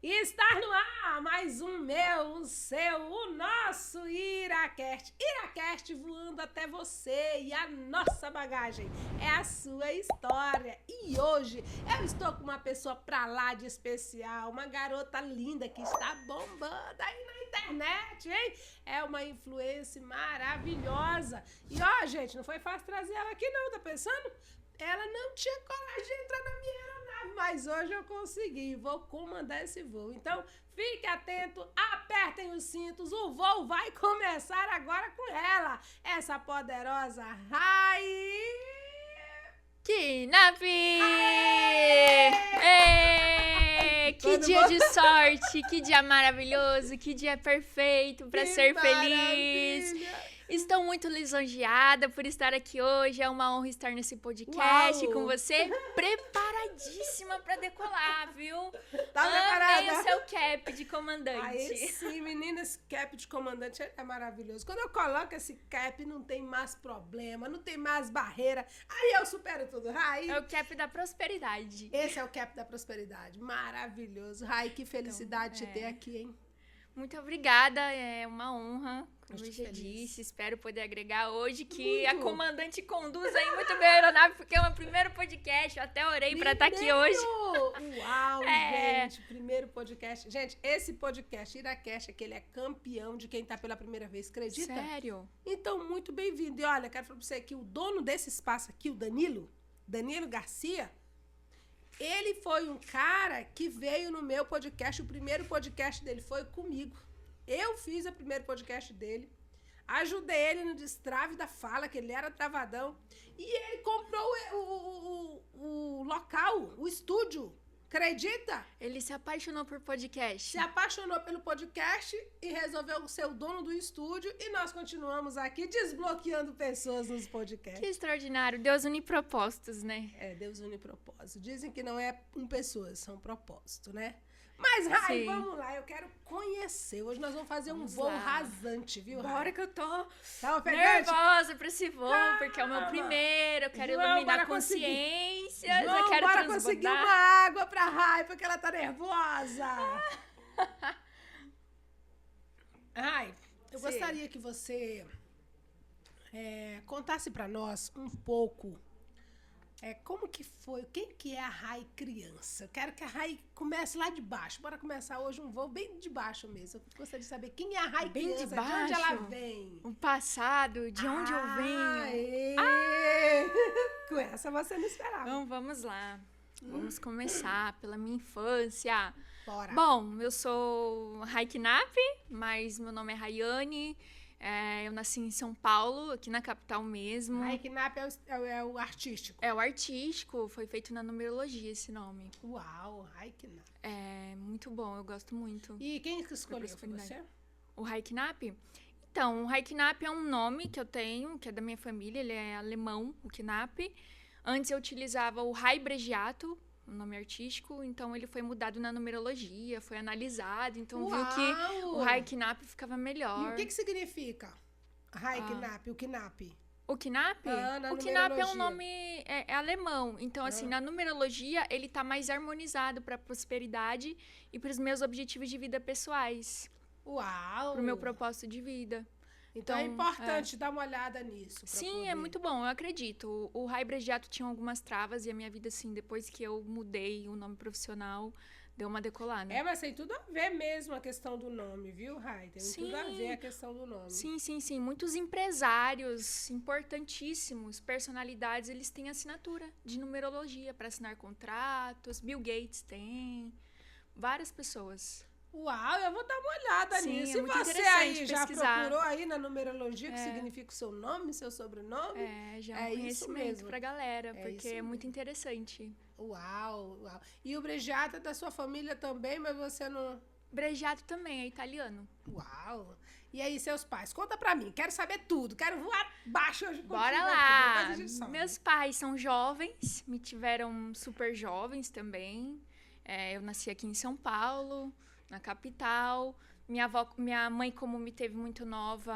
Está no ar mais um meu, o seu, o nosso Iracast. Iracast voando até você e a nossa bagagem é a sua história. E hoje eu estou com uma pessoa pra lá de especial, uma garota linda que está bombando aí na internet, hein? É uma influência maravilhosa. E ó, gente, não foi fácil trazer ela aqui não, tá pensando? Ela não tinha coragem de entrar na minha aeronave, mas hoje eu consegui, vou comandar esse voo. Então, fique atento, apertem os cintos, o voo vai começar agora com ela, essa poderosa Knapp! Que dia de sorte, que dia maravilhoso, que dia perfeito para ser feliz. Estou muito lisonjeada por estar aqui hoje. É uma honra estar nesse podcast com você. Preparadíssima para decolar, viu? Tá preparada? Amei o seu cap de comandante. Aí sim, menina, esse cap de comandante é maravilhoso. Quando eu coloco esse cap, não tem mais problema, não tem mais barreira. Aí eu supero tudo, Rai. É o cap da prosperidade. Esse é o cap da prosperidade. Maravilhoso. Rai, que felicidade te ter aqui, hein? Muito obrigada, é uma honra, como eu já disse, espero poder agregar hoje que a comandante conduz aí muito bem a aeronave, porque é o meu primeiro podcast, eu até orei para estar aqui hoje. Uau, gente, primeiro podcast. Gente, esse podcast, Iracast, que ele é campeão de quem tá pela primeira vez, acredita? Sério? Então, muito bem-vindo. E olha, quero falar pra você que o dono desse espaço aqui, o Danilo Garcia, ele foi um cara que veio no meu podcast, o primeiro podcast dele foi comigo. Eu fiz o primeiro podcast dele, ajudei ele no destrave da fala, que ele era travadão, e ele comprou o local, o estúdio. Acredita? Ele se apaixonou por podcast. Se apaixonou pelo podcast e resolveu ser o dono do estúdio. E nós continuamos aqui desbloqueando pessoas nos podcasts. Que extraordinário. Deus une propósitos, né? É, Deus une propósito. Dizem que não é pessoas, são propósito, né? Mas, Rai, vamos lá, eu quero conhecer. Hoje nós vamos fazer um voo rasante, viu, Rai? Bora que eu tô nervosa pra esse voo, porque é o meu primeiro, eu quero iluminar consciências, eu quero bora conseguir uma água pra Rai, porque ela tá nervosa. Rai, eu gostaria que você contasse pra nós um pouco como que foi, quem que é a Rai criança? Eu quero que a Rai comece lá de baixo. Bora começar hoje um voo bem de baixo mesmo. Eu gostaria de saber quem é a Rai bem criança, de baixo, de onde ela vem. O passado, de onde eu venho. Com essa você não esperava. Então, vamos lá. Vamos começar pela minha infância. Bora. Bom, eu sou Rai Knapp, mas meu nome é Rayane. Eu nasci em São Paulo, aqui na capital mesmo. Rai Knapp é o artístico. É o artístico, foi feito na numerologia esse nome. Uau, Rai Knapp. É muito bom, eu gosto muito. E quem que escolheu? Foi você? O Rai Knapp? Então, o Rai Knapp é um nome que eu tenho, que é da minha família, ele é alemão, o Knapp. Antes eu utilizava o Rai Bregiato, o nome artístico, então ele foi mudado na numerologia, foi analisado, então viu que o Rai Knapp ficava melhor. E o que significa Rai Knapp, o Knapp? O Knapp? O Knapp é um nome alemão, então assim, na numerologia ele tá mais harmonizado para prosperidade e para os meus objetivos de vida pessoais. Uau! Para o meu propósito de vida. Então é importante dar uma olhada nisso. Sim, é muito bom, eu acredito. O Rai Bregiato tinha algumas travas e a minha vida, assim, depois que eu mudei o nome profissional, deu uma decolada. Mas tem tudo a ver mesmo a questão do nome, viu, Rai? Tem tudo a ver a questão do nome. Sim. Muitos empresários importantíssimos, personalidades, eles têm assinatura de numerologia para assinar contratos. Bill Gates tem, várias pessoas. Uau, eu vou dar uma olhada nisso. É e muito você aí já pesquisar. Procurou aí na numerologia o que significa o seu nome, seu sobrenome? Já é um conhecimento pra galera, porque é muito interessante. Uau. E o Bregiato é da sua família também, mas você não... Bregiato também, é italiano. Uau. E aí, seus pais? Conta pra mim, quero saber tudo, quero voar baixo hoje contigo. Bora lá! Meus pais são jovens, me tiveram super jovens também. Eu nasci aqui em São Paulo, na capital. Minha mãe, como me teve muito nova,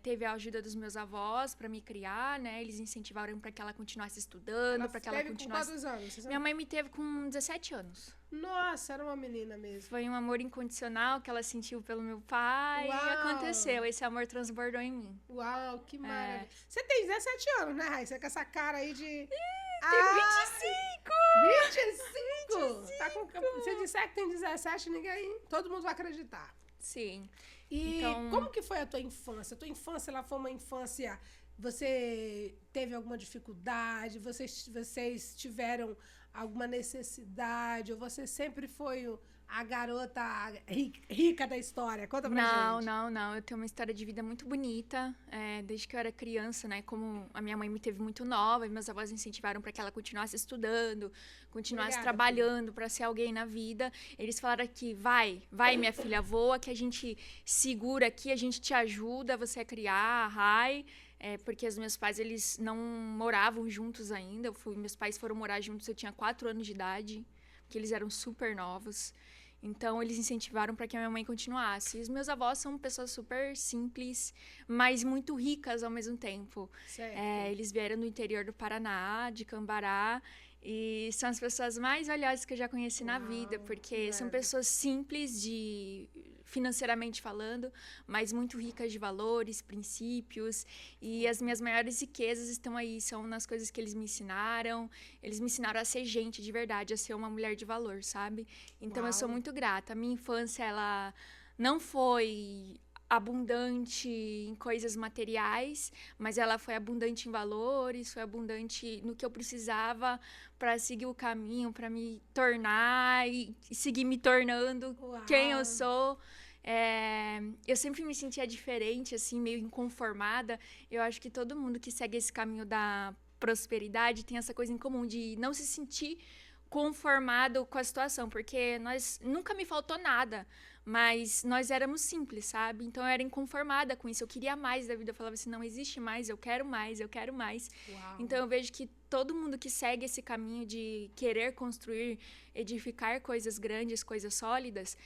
teve a ajuda dos meus avós para me criar, né? Eles incentivaram para que ela continuasse estudando, para que ela continuasse... Com quantos anos? Minha mãe me teve com 17 anos. Nossa, era uma menina mesmo. Foi um amor incondicional que ela sentiu pelo meu pai. Uau. E aconteceu. Esse amor transbordou em mim. Uau, que maravilha. Você tem 17 anos, né, Raíssa? Com essa cara aí de... Tenho 25! 25? Tá com... Se disser que tem 17, ninguém... Todo mundo vai acreditar. Sim. E então... como que foi a tua infância? A tua infância, ela foi uma infância... Você teve alguma dificuldade? Vocês tiveram alguma necessidade? Ou você sempre foi a garota rica da história? Conta pra gente. Não. Eu tenho uma história de vida muito bonita. Desde que eu era criança, né? Como a minha mãe me teve muito nova, e meus avós incentivaram para que ela continuasse estudando, continuasse trabalhando para ser alguém na vida. Eles falaram que vai, minha filha, voa, que a gente segura aqui, a gente te ajuda, você a criar, porque os meus pais, eles não moravam juntos ainda. Meus pais foram morar juntos, eu tinha 4 anos de idade, porque eles eram super novos. Então, eles incentivaram para que a minha mãe continuasse. E os meus avós são pessoas super simples, mas muito ricas ao mesmo tempo. Eles vieram do interior do Paraná, de Cambará, e são as pessoas mais valiosas que eu já conheci na vida, porque são pessoas simples financeiramente falando, mas muito ricas de valores, princípios, e as minhas maiores riquezas estão aí, são nas coisas que eles me ensinaram. Eles me ensinaram a ser gente de verdade, a ser uma mulher de valor, sabe? Então eu sou muito grata. A minha infância, ela não foi abundante em coisas materiais, mas ela foi abundante em valores, foi abundante no que eu precisava para seguir o caminho, para me tornar e seguir me tornando quem eu sou. Eu sempre me sentia diferente, assim, meio inconformada. Eu acho que todo mundo que segue esse caminho da prosperidade tem essa coisa em comum de não se sentir conformado com a situação, porque nunca me faltou nada, mas nós éramos simples, sabe? Então eu era inconformada com isso, eu queria mais da vida, eu falava assim, não existe mais, eu quero mais, eu quero mais. Então eu vejo que todo mundo que segue esse caminho de querer construir, edificar coisas grandes, coisas sólidas,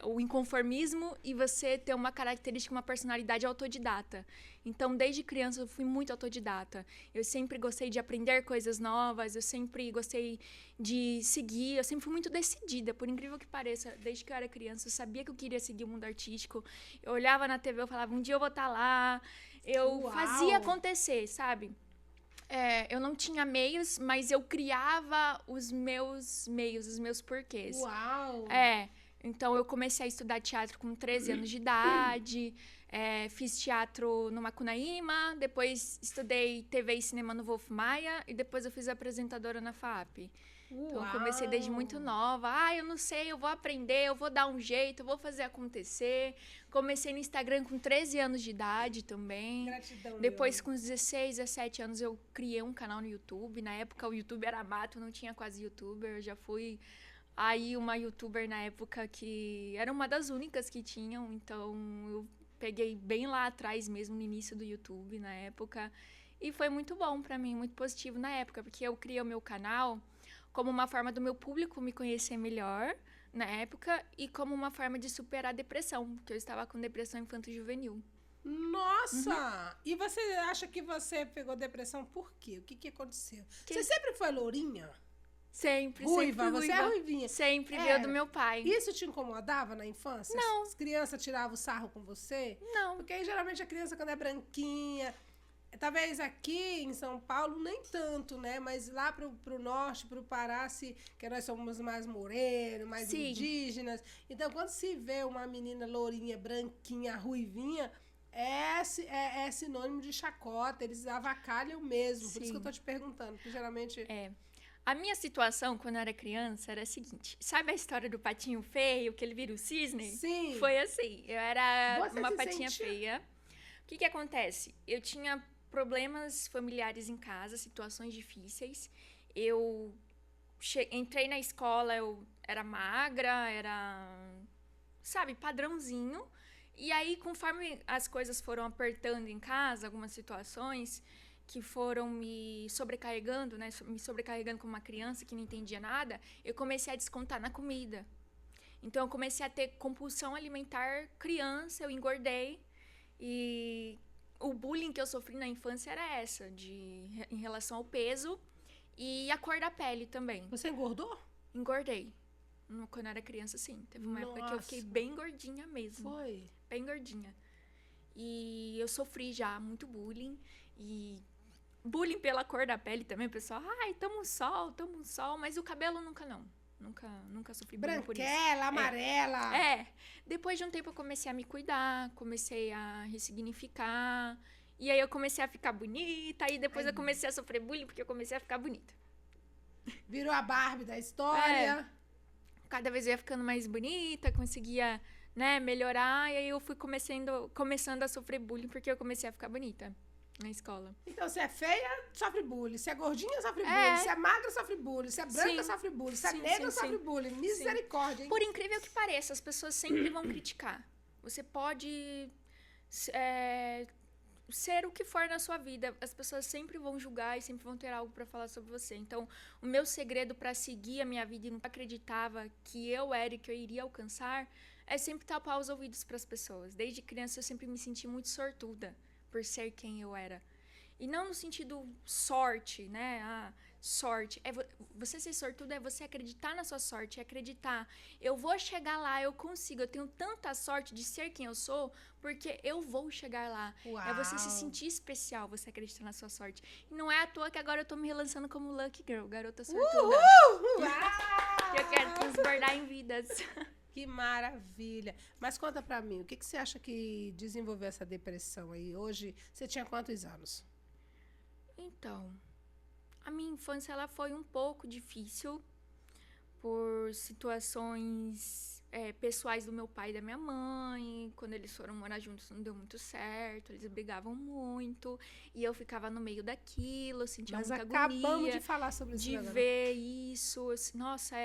o inconformismo e você ter uma característica, uma personalidade autodidata. Então, desde criança, eu fui muito autodidata. Eu sempre gostei de aprender coisas novas, eu sempre gostei de seguir, eu sempre fui muito decidida, por incrível que pareça. Desde que eu era criança, eu sabia que eu queria seguir o mundo artístico. Eu olhava na TV, eu falava, um dia eu vou estar lá. Eu fazia acontecer, sabe? Eu não tinha meios, mas eu criava os meus meios, os meus porquês. Então, eu comecei a estudar teatro com 13 anos de idade, fiz teatro no Macunaíma, depois estudei TV e cinema no Wolf Maia, e depois eu fiz apresentadora na FAP. Então, eu comecei desde muito nova. Eu não sei, eu vou aprender, eu vou dar um jeito, eu vou fazer acontecer. Comecei no Instagram com 13 anos de idade também. Gratidão, depois, com 16, 17 anos, eu criei um canal no YouTube. Na época, o YouTube era mato, não tinha quase YouTuber. Eu já fui uma YouTuber na época que era uma das únicas que tinham. Então, eu peguei bem lá atrás mesmo, no início do YouTube, na época. E foi muito bom pra mim, muito positivo na época, porque eu criei o meu canal como uma forma do meu público me conhecer melhor na época e como uma forma de superar a depressão, porque eu estava com depressão infanto-juvenil. Nossa! E você acha que você pegou depressão por quê? O que aconteceu? Você sempre foi lourinha? Sempre, ruiva, sempre você é ruivinha. Sempre veio do meu pai. Isso te incomodava na infância? Não. As crianças tiravam sarro com você? Não. Porque aí, geralmente, a criança, quando é branquinha... Talvez aqui em São Paulo, nem tanto, né? Mas lá pro norte, pro Pará, que nós somos mais morenos, mais indígenas. Então, quando se vê uma menina lourinha, branquinha, ruivinha, é sinônimo de chacota. Eles avacalham mesmo. Por isso que eu tô te perguntando, porque geralmente... A minha situação, quando eu era criança, era a seguinte. Sabe a história do patinho feio, que ele vira o cisne? Sim. Foi assim. Eu era uma patinha feia. O que acontece? Eu tinha problemas familiares em casa, situações difíceis. Eu entrei na escola, eu era magra, sabe, padrãozinho. E aí, conforme as coisas foram apertando em casa, algumas situações que foram me sobrecarregando, né, me sobrecarregando como uma criança que não entendia nada, eu comecei a descontar na comida. Então, eu comecei a ter compulsão alimentar criança, eu engordei. E o bullying que eu sofri na infância era essa, em relação ao peso e a cor da pele também. Você engordou? Engordei. Quando eu era criança, sim. Teve uma época que eu fiquei bem gordinha mesmo. Foi? Bem gordinha. E eu sofri já muito bullying. E bullying pela cor da pele também, pessoal. Ai, toma um sol. Mas o cabelo nunca não. Nunca sofri bullying por isso. Branquela, amarela. Depois de um tempo eu comecei a me cuidar, comecei a ressignificar. E aí eu comecei a ficar bonita. E depois eu comecei a sofrer bullying porque eu comecei a ficar bonita. Virou a Barbie da história. Cada vez eu ia ficando mais bonita, conseguia, né, melhorar. E aí eu fui começando a sofrer bullying porque eu comecei a ficar bonita na escola. Então, se é feia, sofre bullying. Se é gordinha, sofre bullying. Se é magra, sofre bullying. Se é branca, sofre bullying. Se é negra, sofre bullying. Misericórdia, hein? Por incrível que pareça, as pessoas sempre vão criticar. Você pode ser o que for na sua vida. As pessoas sempre vão julgar e sempre vão ter algo para falar sobre você. Então, o meu segredo para seguir a minha vida e não acreditava que eu era e que eu iria alcançar é sempre tapar os ouvidos para as pessoas. Desde criança, eu sempre me senti muito sortuda por ser quem eu era. E não no sentido sorte, né? Sorte. Você ser sortudo é você acreditar na sua sorte, é acreditar. Eu vou chegar lá, eu consigo. Eu tenho tanta sorte de ser quem eu sou, porque eu vou chegar lá. Uau. É você se sentir especial, você acreditar na sua sorte. E não é à toa que agora eu tô me relançando como Lucky Girl, garota sortuda. Uau! Eu quero transbordar em vidas. Que maravilha. Mas conta pra mim, o que você acha que desenvolveu essa depressão aí? Hoje, você tinha quantos anos? Então, a minha infância ela foi um pouco difícil por situações pessoais do meu pai e da minha mãe. Quando eles foram morar juntos não deu muito certo, eles brigavam muito e eu ficava no meio daquilo, eu sentia muita agonia. Mas acabamos de falar sobre isso de agora. ver isso. Nossa,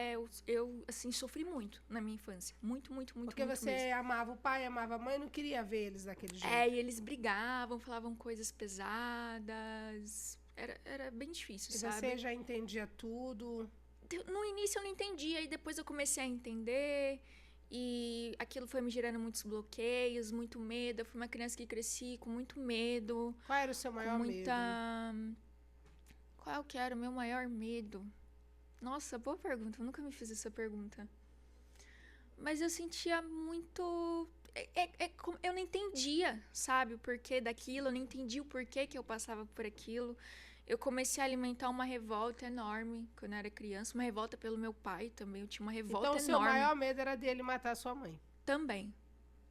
eu assim, sofri muito na minha infância. Muito, muito, muito, Porque muito você mesmo. amava o pai, amava a mãe, não queria ver eles daquele jeito. E eles brigavam, falavam coisas pesadas. Era bem difícil, sabe? Você já entendia tudo. No início eu não entendia, e depois eu comecei a entender. E aquilo foi me gerando muitos bloqueios, muito medo. Eu fui uma criança que cresci com muito medo. Qual era o seu maior medo? Qual que era o meu maior medo? Nossa, boa pergunta. Eu nunca me fiz essa pergunta. Mas eu sentia muito... eu não entendia, sabe, o porquê daquilo. Eu não entendia o porquê que eu passava por aquilo. Eu comecei a alimentar uma revolta enorme quando eu era criança. Uma revolta pelo meu pai também. Eu tinha uma revolta enorme. Então, o seu maior medo era dele matar sua mãe? Também.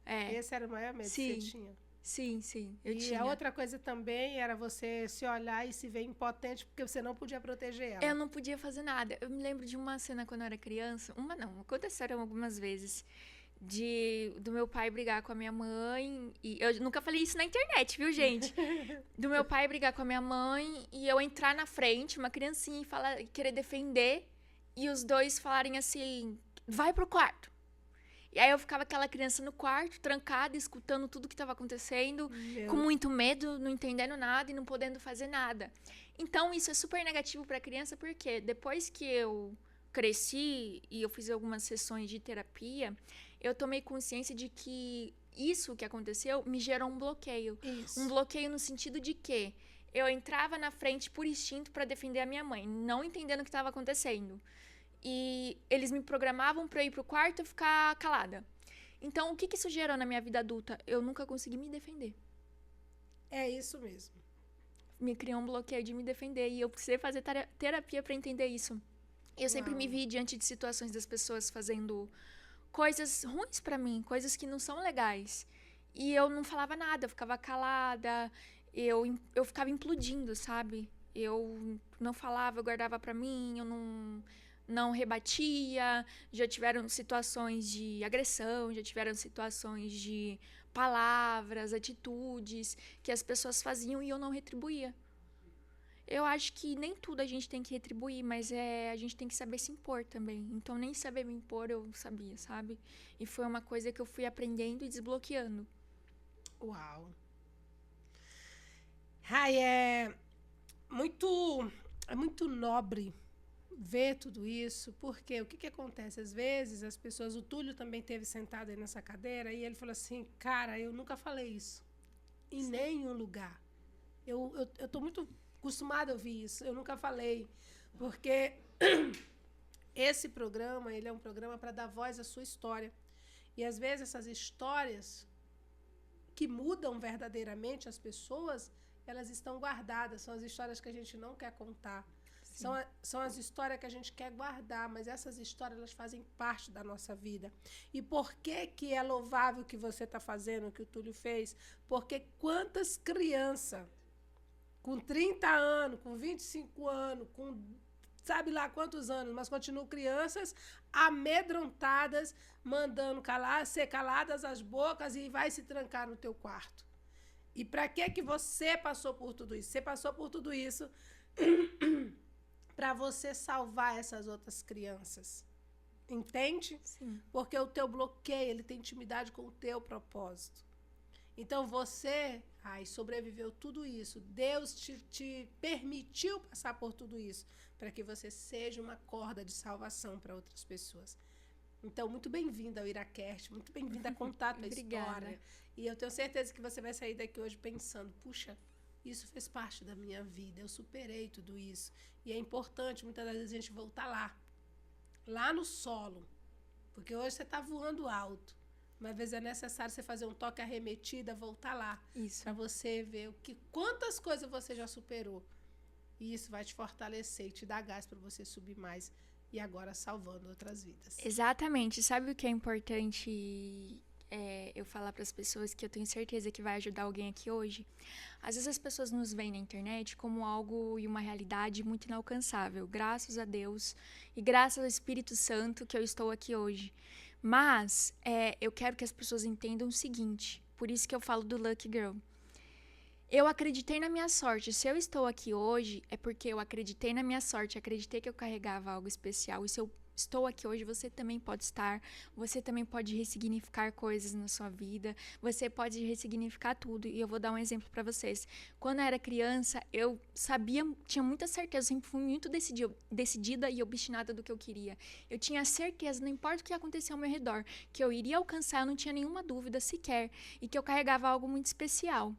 Esse era o maior medo que você tinha? Sim, eu tinha. E a outra coisa também era você se olhar e se ver impotente porque você não podia proteger ela. Eu não podia fazer nada. Eu me lembro de uma cena quando eu era criança. Aconteceram algumas vezes. Do meu pai brigar com a minha mãe. E eu nunca falei isso na internet, viu, gente? Do meu pai brigar com a minha mãe e eu entrar na frente, uma criancinha, e querer defender. E os dois falarem assim, vai pro quarto. E aí eu ficava aquela criança no quarto, trancada, escutando tudo que estava acontecendo, com muito medo, não entendendo nada e não podendo fazer nada. Então isso é super negativo para a criança, porque depois que eu cresci e eu fiz algumas sessões de terapia, eu tomei consciência de que isso que aconteceu me gerou um bloqueio. Isso. Um bloqueio no sentido de que eu entrava na frente por instinto para defender a minha mãe, não entendendo o que estava acontecendo. E eles me programavam para eu ir pro quarto e ficar calada. Então, o que isso gerou na minha vida adulta? Eu nunca consegui me defender. É isso mesmo. Me criou um bloqueio de me defender e eu precisei fazer terapia para entender isso. Eu sempre me vi diante de situações das pessoas fazendo coisas ruins para mim, coisas que não são legais. E eu não falava nada, eu ficava calada, eu ficava implodindo, sabe? Eu não falava, eu guardava para mim, eu não rebatia. Já tiveram situações de agressão, já tiveram situações de palavras, atitudes que as pessoas faziam e eu não retribuía. Eu acho que nem tudo a gente tem que retribuir, mas a gente tem que saber se impor também. Então, nem saber me impor eu sabia, sabe? E foi uma coisa que eu fui aprendendo e desbloqueando. Uau! Ai, é muito nobre ver tudo isso, porque o que acontece? Às vezes, as pessoas... O Túlio também teve sentado aí nessa cadeira e ele falou assim, cara, eu nunca falei isso em nenhum lugar. Eu tô muito acostumada a ouvir isso. Eu nunca falei, porque esse programa, ele é um programa para dar voz à sua história. E, às vezes, essas histórias que mudam verdadeiramente as pessoas, elas estão guardadas. São as histórias que a gente não quer contar. São as histórias que a gente quer guardar, mas essas histórias, elas fazem parte da nossa vida. E por que é louvável o que você está fazendo, o que o Túlio fez? Porque quantas crianças com 30 anos, com 25 anos, com sabe lá quantos anos, mas continuam crianças amedrontadas, mandando ser caladas as bocas e vai se trancar no teu quarto. E para que você passou por tudo isso? Você passou por tudo isso para você salvar essas outras crianças. Entende? Sim. Porque o teu bloqueio, ele tem intimidade com o teu propósito. Então você, sobreviveu tudo isso. Deus te permitiu passar por tudo isso para que você seja uma corda de salvação para outras pessoas. Então, muito bem-vinda ao IraCast, muito bem-vinda a contar a tua história. E eu tenho certeza que você vai sair daqui hoje pensando, puxa, isso fez parte da minha vida, eu superei tudo isso. E é importante, muitas das vezes, a gente voltar lá no solo. Porque hoje você está voando alto. Mas às vezes é necessário você fazer um toque arremetida, voltar lá. Isso. Para você ver quantas coisas você já superou. E isso vai te fortalecer e te dar gás para você subir mais. E agora salvando outras vidas. Exatamente. Sabe o que é importante eu falar para as pessoas, que eu tenho certeza que vai ajudar alguém aqui hoje? Às vezes as pessoas nos veem na internet como algo e uma realidade muito inalcançável. Graças a Deus e graças ao Espírito Santo que eu estou aqui hoje. Mas eu quero que as pessoas entendam o seguinte, por isso que eu falo do Lucky Girl. Eu acreditei na minha sorte. Se eu estou aqui hoje, é porque eu acreditei na minha sorte, acreditei que eu carregava algo especial. E se eu estou aqui hoje, você também pode estar, você também pode ressignificar coisas na sua vida, você pode ressignificar tudo. E eu vou dar um exemplo para vocês. Quando eu era criança, eu sabia, tinha muita certeza, sempre fui muito decidida e obstinada do que eu queria. Eu tinha certeza, não importa o que acontecia ao meu redor, que eu iria alcançar, eu não tinha nenhuma dúvida sequer, e que eu carregava algo muito especial.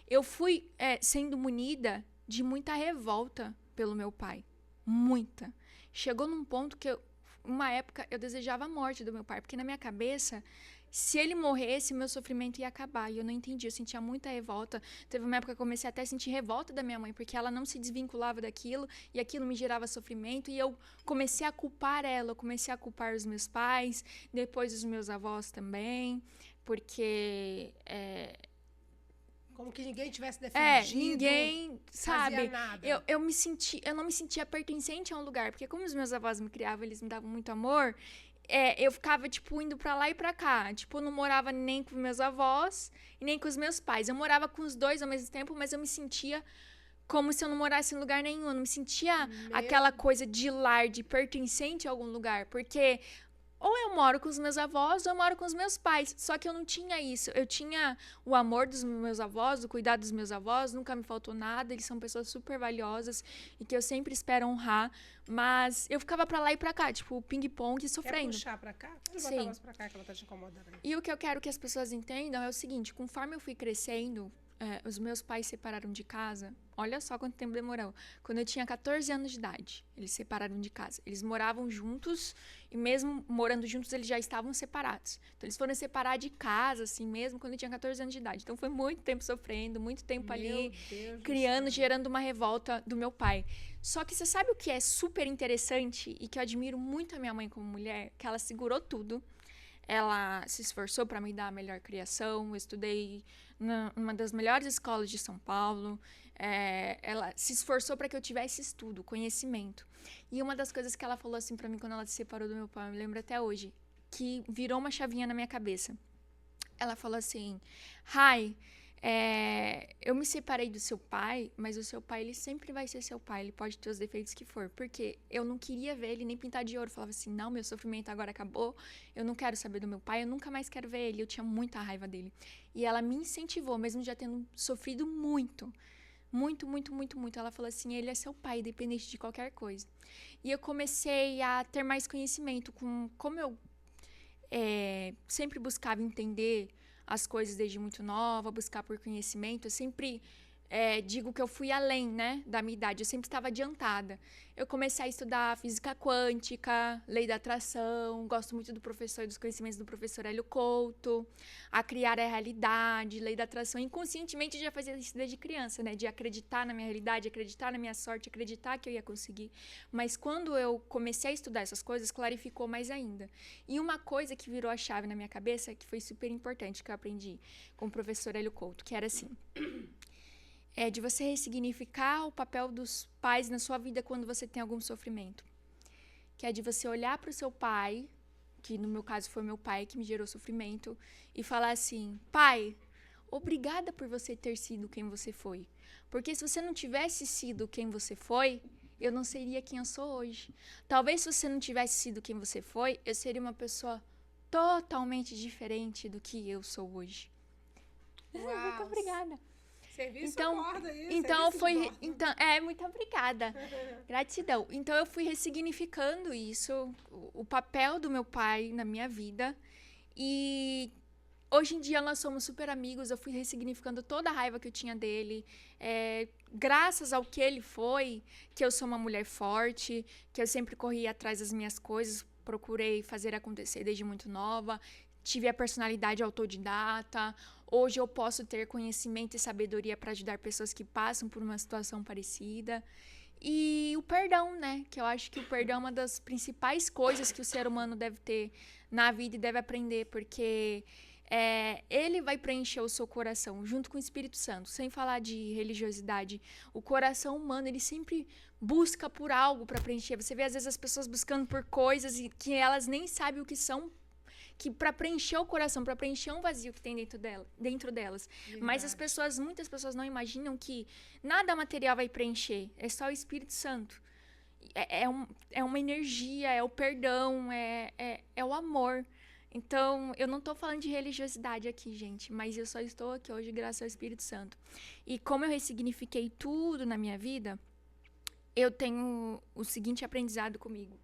Eu fui sendo munida de muita revolta pelo meu pai. Muita. Chegou num ponto que uma época eu desejava a morte do meu pai, porque na minha cabeça, se ele morresse, meu sofrimento ia acabar. E eu não entendi, eu sentia muita revolta. Teve uma época que eu comecei até a sentir revolta da minha mãe, porque ela não se desvinculava daquilo, e aquilo me gerava sofrimento, e eu comecei a culpar ela, eu comecei a culpar os meus pais, depois os meus avós também, porque... Como que ninguém tivesse defendido. Ninguém, sabe? Nada. Eu não me sentia pertencente a um lugar, porque como os meus avós me criavam, eles me davam muito amor, eu ficava, indo pra lá e pra cá. Eu não morava nem com meus avós e nem com os meus pais. Eu morava com os dois ao mesmo tempo, mas eu me sentia como se eu não morasse em lugar nenhum. Eu não me sentia aquela coisa de lar, de pertencente a algum lugar, porque... Ou eu moro com os meus avós, ou eu moro com os meus pais. Só que eu não tinha isso. Eu tinha o amor dos meus avós, o cuidado dos meus avós, nunca me faltou nada. Eles são pessoas super valiosas e que eu sempre espero honrar. Mas eu ficava pra lá e pra cá, ping-pong, sofrendo. Quer puxar pra cá? Pode Sim. botar mais pra cá, que ela tá te incomodando. E o que eu quero que as pessoas entendam é o seguinte, conforme eu fui crescendo... os meus pais separaram de casa. Olha só quanto tempo demorou. Quando eu tinha 14 anos de idade, eles separaram de casa. Eles moravam juntos e mesmo morando juntos, eles já estavam separados. Então, eles foram separar de casa, assim mesmo, quando eu tinha 14 anos de idade. Então, foi muito tempo sofrendo, muito tempo ali, criando, gerando uma revolta do meu pai. Só que você sabe o que é super interessante e que eu admiro muito a minha mãe como mulher? Que ela segurou tudo. Ela se esforçou para me dar a melhor criação. Eu estudei numa das melhores escolas de São Paulo. Ela se esforçou para que eu tivesse estudo, conhecimento. E uma das coisas que ela falou assim para mim quando ela se separou do meu pai, eu me lembro até hoje, que virou uma chavinha na minha cabeça. Ela falou assim: Rai, eu me separei do seu pai, mas o seu pai, ele sempre vai ser seu pai, ele pode ter os defeitos que for, porque eu não queria ver ele nem pintar de ouro. Eu falava assim, não, meu sofrimento agora acabou, eu não quero saber do meu pai, eu nunca mais quero ver ele, eu tinha muita raiva dele. E ela me incentivou, mesmo já tendo sofrido muito, Muito, muito, muito, muito. Ela falou assim, ele é seu pai, independente de qualquer coisa. E eu comecei a ter mais conhecimento como eu sempre buscava entender as coisas desde muito nova, buscar por conhecimento. Eu sempre digo que eu fui além, né, da minha idade. Eu sempre estava adiantada. Eu comecei a estudar física quântica, lei da atração, gosto muito dos conhecimentos do professor Hélio Couto, a criar a realidade, lei da atração. Inconscientemente eu já fazia isso desde criança, né, de acreditar na minha realidade, acreditar na minha sorte, acreditar que eu ia conseguir. Mas quando eu comecei a estudar essas coisas, clarificou mais ainda. E uma coisa que virou a chave na minha cabeça, que foi super importante, que eu aprendi com o professor Hélio Couto, que era assim: de você ressignificar o papel dos pais na sua vida quando você tem algum sofrimento. Que é de você olhar para o seu pai, que no meu caso foi meu pai que me gerou sofrimento, e falar assim: pai, obrigada por você ter sido quem você foi. Porque se você não tivesse sido quem você foi, eu não seria quem eu sou hoje. Talvez se você não tivesse sido quem você foi, eu seria uma pessoa totalmente diferente do que eu sou hoje. Uau. Muito obrigada. Serviço borda aí. Muito obrigada. Gratidão. Então eu fui ressignificando isso, o papel do meu pai na minha vida. E hoje em dia nós somos super amigos. Eu fui ressignificando toda a raiva que eu tinha dele. Graças ao que ele foi, que eu sou uma mulher forte, que eu sempre corri atrás das minhas coisas, procurei fazer acontecer desde muito nova. Tive a personalidade autodidata. Hoje eu posso ter conhecimento e sabedoria para ajudar pessoas que passam por uma situação parecida. E o perdão, né? Que eu acho que o perdão é uma das principais coisas que o ser humano deve ter na vida e deve aprender, porque ele vai preencher o seu coração junto com o Espírito Santo. Sem falar de religiosidade, o coração humano, ele sempre busca por algo para preencher. Você vê às vezes as pessoas buscando por coisas que elas nem sabem o que são, que para preencher o coração, para preencher um vazio que tem dentro delas. Verdade. Mas muitas pessoas não imaginam que nada material vai preencher, é só o Espírito Santo. É uma energia, é o perdão, é o amor. Então, eu não estou falando de religiosidade aqui, gente, mas eu só estou aqui hoje graças ao Espírito Santo. E como eu ressignifiquei tudo na minha vida, eu tenho o seguinte aprendizado comigo.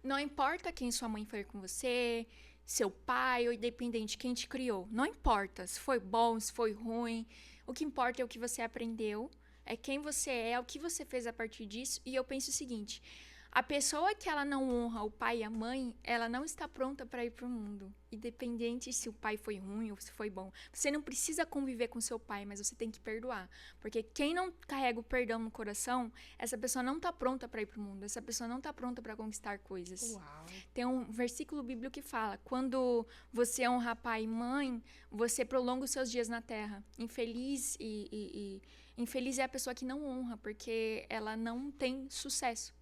Não importa quem sua mãe foi com você, seu pai ou independente, quem te criou. Não importa se foi bom, se foi ruim. O que importa é o que você aprendeu, é quem você é o que você fez a partir disso. E eu penso o seguinte: a pessoa que ela não honra o pai e a mãe, ela não está pronta para ir para o mundo. Independente se o pai foi ruim ou se foi bom. Você não precisa conviver com seu pai, mas você tem que perdoar. Porque quem não carrega o perdão no coração, essa pessoa não está pronta para ir para o mundo. Essa pessoa não está pronta para conquistar coisas. Uau. Tem um versículo bíblico que fala: quando você honra pai e mãe, você prolonga os seus dias na terra. Infeliz infeliz é a pessoa que não honra, porque ela não tem sucesso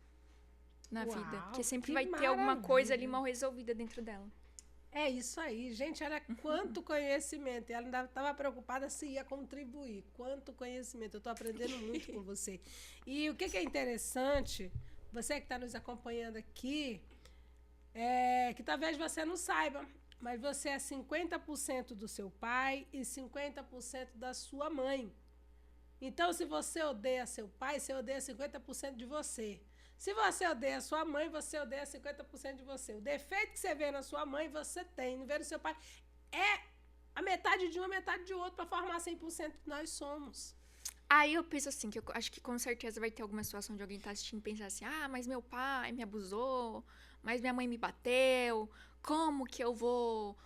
na vida, porque sempre vai ter alguma coisa ali mal resolvida dentro dela. É isso aí, gente, olha quanto conhecimento. Ela ainda estava preocupada se ia contribuir. Quanto conhecimento, eu estou aprendendo muito com você. E o que é interessante, você que está nos acompanhando aqui, que talvez você não saiba, mas você é 50% do seu pai e 50% da sua mãe. Então, se você odeia seu pai, você odeia 50% de você. Se você odeia a sua mãe, você odeia 50% de você. O defeito que você vê na sua mãe, você tem. No ver no seu pai, é a metade de um, a metade de outro, para formar 100% que nós somos. Aí eu penso assim, que eu acho que com certeza vai ter alguma situação de alguém estar assistindo e pensar assim: mas meu pai me abusou, mas minha mãe me bateu, como que eu vou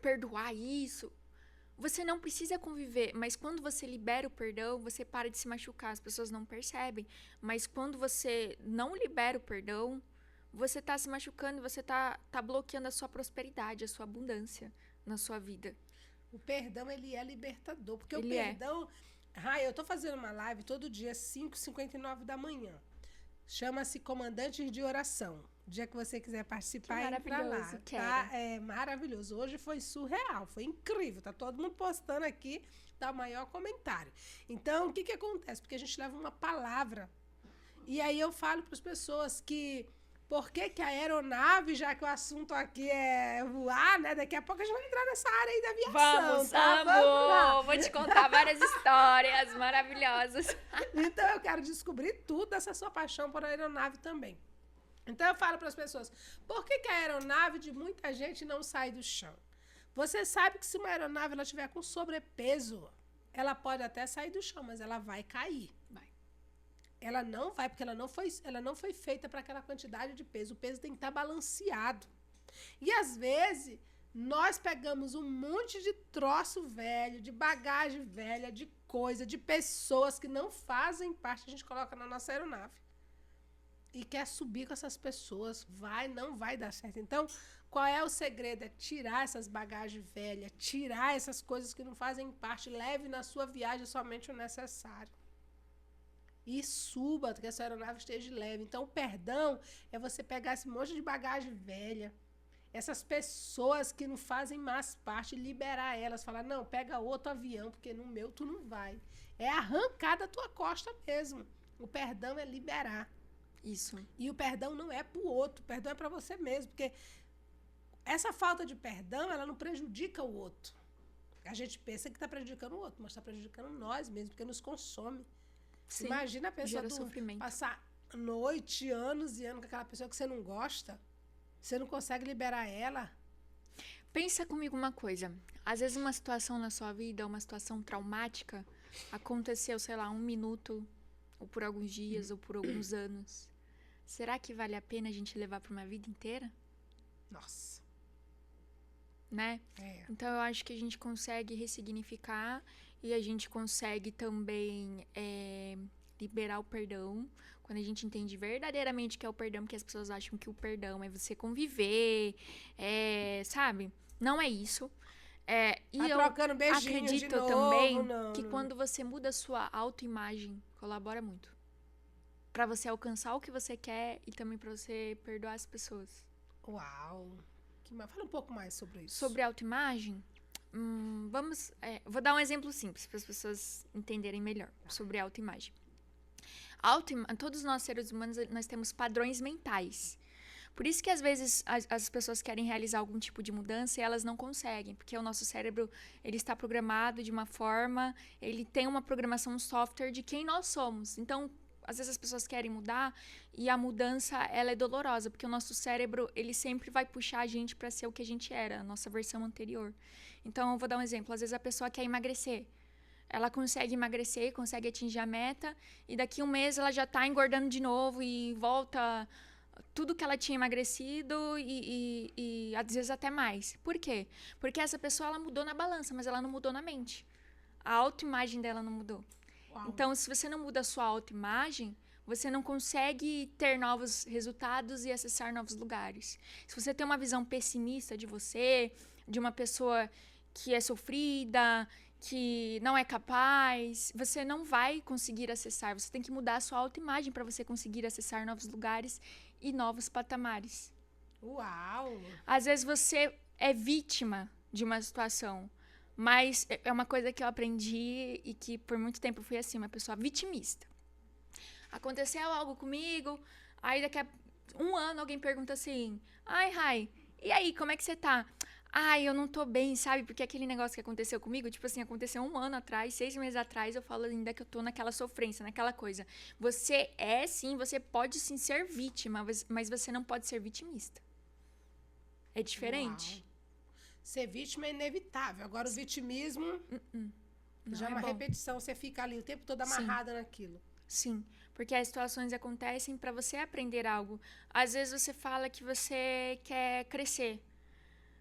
perdoar isso? Você não precisa conviver, mas quando você libera o perdão, você para de se machucar. As pessoas não percebem, mas quando você não libera o perdão, você tá se machucando, você tá bloqueando a sua prosperidade, a sua abundância na sua vida. O perdão, ele é libertador, porque ele o perdão... eu tô fazendo uma live todo dia, 5h59 da manhã. Chama-se Comandantes de Oração. O dia que você quiser participar, entra lá. Tá? É maravilhoso. Hoje foi surreal, foi incrível. Tá todo mundo postando aqui, tá o maior comentário. Então, o que acontece? Porque a gente leva uma palavra. E aí eu falo para as pessoas que por que que a aeronave, já que o assunto aqui é voar, né? Daqui a pouco a gente vai entrar nessa área aí da aviação. Vamos, tá? amo! Vou te contar várias histórias maravilhosas. Então eu quero descobrir tudo dessa sua paixão por aeronave também. Então eu falo para as pessoas, por que que a aeronave de muita gente não sai do chão? Você sabe que se uma aeronave ela estiver com sobrepeso, ela pode até sair do chão, mas ela vai cair. Vai. Ela não vai, porque ela não foi feita para aquela quantidade de peso. O peso tem que estar balanceado. E às vezes, nós pegamos um monte de troço velho, de bagagem velha, de coisa, de pessoas que não fazem parte, a gente coloca na nossa aeronave. E quer subir com essas pessoas. Não vai dar certo. Então, qual é o segredo? É tirar essas bagagens velhas, tirar essas coisas que não fazem parte, leve na sua viagem somente o necessário. E suba, que essa aeronave esteja leve. Então, o perdão é você pegar esse monte de bagagem velha, essas pessoas que não fazem mais parte, liberar elas, falar, não, pega outro avião, porque no meu tu não vai. É arrancar da tua costa mesmo. O perdão é liberar. Isso. E o perdão não é pro outro, o perdão é para você mesmo, porque essa falta de perdão, ela não prejudica o outro. A gente pensa que está prejudicando o outro, mas está prejudicando nós mesmos, porque nos consome. Sim, imagina a pessoa passar noite, anos e anos com aquela pessoa que você não gosta, você não consegue liberar ela. Pensa comigo uma coisa. Às vezes uma situação na sua vida, uma situação traumática, aconteceu, sei lá, 1 minuto, ou por alguns dias, ou por alguns anos. Será que vale a pena a gente levar para uma vida inteira? Nossa. Né? É. Então eu acho que a gente consegue ressignificar e a gente consegue também liberar o perdão quando a gente entende verdadeiramente o que é o perdão, porque as pessoas acham que o perdão é você conviver, sabe? Não é isso. E eu trocando beijinho acredito de novo, também não. quando você muda a sua autoimagem, colabora muito. Pra você alcançar o que você quer e também pra você perdoar as pessoas. Uau! Fala um pouco mais sobre isso. Sobre autoimagem, vou dar um exemplo simples para as pessoas entenderem melhor sobre autoimagem. Todos nós, seres humanos, nós temos padrões mentais. Por isso que, às vezes, as pessoas querem realizar algum tipo de mudança e elas não conseguem. Porque o nosso cérebro, ele está programado de uma forma, ele tem uma programação, um software de quem nós somos. Então, às vezes as pessoas querem mudar e a mudança, ela é dolorosa, porque o nosso cérebro, ele sempre vai puxar a gente para ser o que a gente era, a nossa versão anterior. Então, eu vou dar um exemplo. Às vezes a pessoa quer emagrecer. Ela consegue emagrecer, consegue atingir a meta e daqui a 1 mês ela já está engordando de novo e volta tudo que ela tinha emagrecido e às vezes até mais. Por quê? Porque essa pessoa, ela mudou na balança, mas ela não mudou na mente. A autoimagem dela não mudou. Uau. Então, se você não muda a sua autoimagem, você não consegue ter novos resultados e acessar novos lugares. Se você tem uma visão pessimista de você, de uma pessoa que é sofrida, que não é capaz, você não vai conseguir acessar. Você tem que mudar a sua autoimagem para você conseguir acessar novos lugares e novos patamares. Uau! Às vezes você é vítima de uma situação, mas é uma coisa que eu aprendi e que por muito tempo eu fui assim, uma pessoa vitimista. Aconteceu algo comigo, aí daqui a 1 ano alguém pergunta assim, ai, Rai, e aí, como é que você tá? Ai, eu não tô bem, sabe? Porque aquele negócio que aconteceu comigo, tipo assim, aconteceu 1 ano atrás, 6 meses atrás, eu falo ainda que eu tô naquela sofrência, naquela coisa. Você você pode sim ser vítima, mas você não pode ser vitimista. É diferente. Uau. Ser vítima é inevitável. Agora, o vitimismo já é uma bom. repetição. Você fica ali o tempo todo amarrada naquilo. Sim, porque as situações acontecem para você aprender algo. Às vezes você fala que você quer crescer,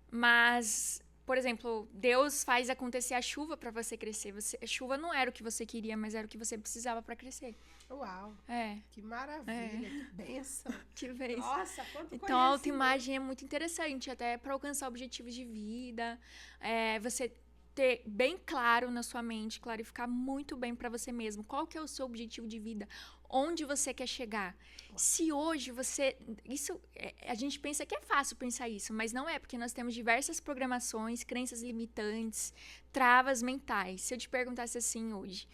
mas, por exemplo, Deus faz acontecer a chuva para você crescer. A chuva não era o que você queria, mas era o que você precisava para crescer. Uau! É. Que maravilha, que bênção. Que vez. Nossa, quanto Então, a autoimagem é muito interessante, até para alcançar objetivos de vida. Você ter bem claro na sua mente, clarificar muito bem para você mesmo qual que é o seu objetivo de vida, onde você quer chegar. Se hoje a gente pensa que é fácil pensar isso, mas não é, porque nós temos diversas programações, crenças limitantes, travas mentais. Se eu te perguntasse assim hoje,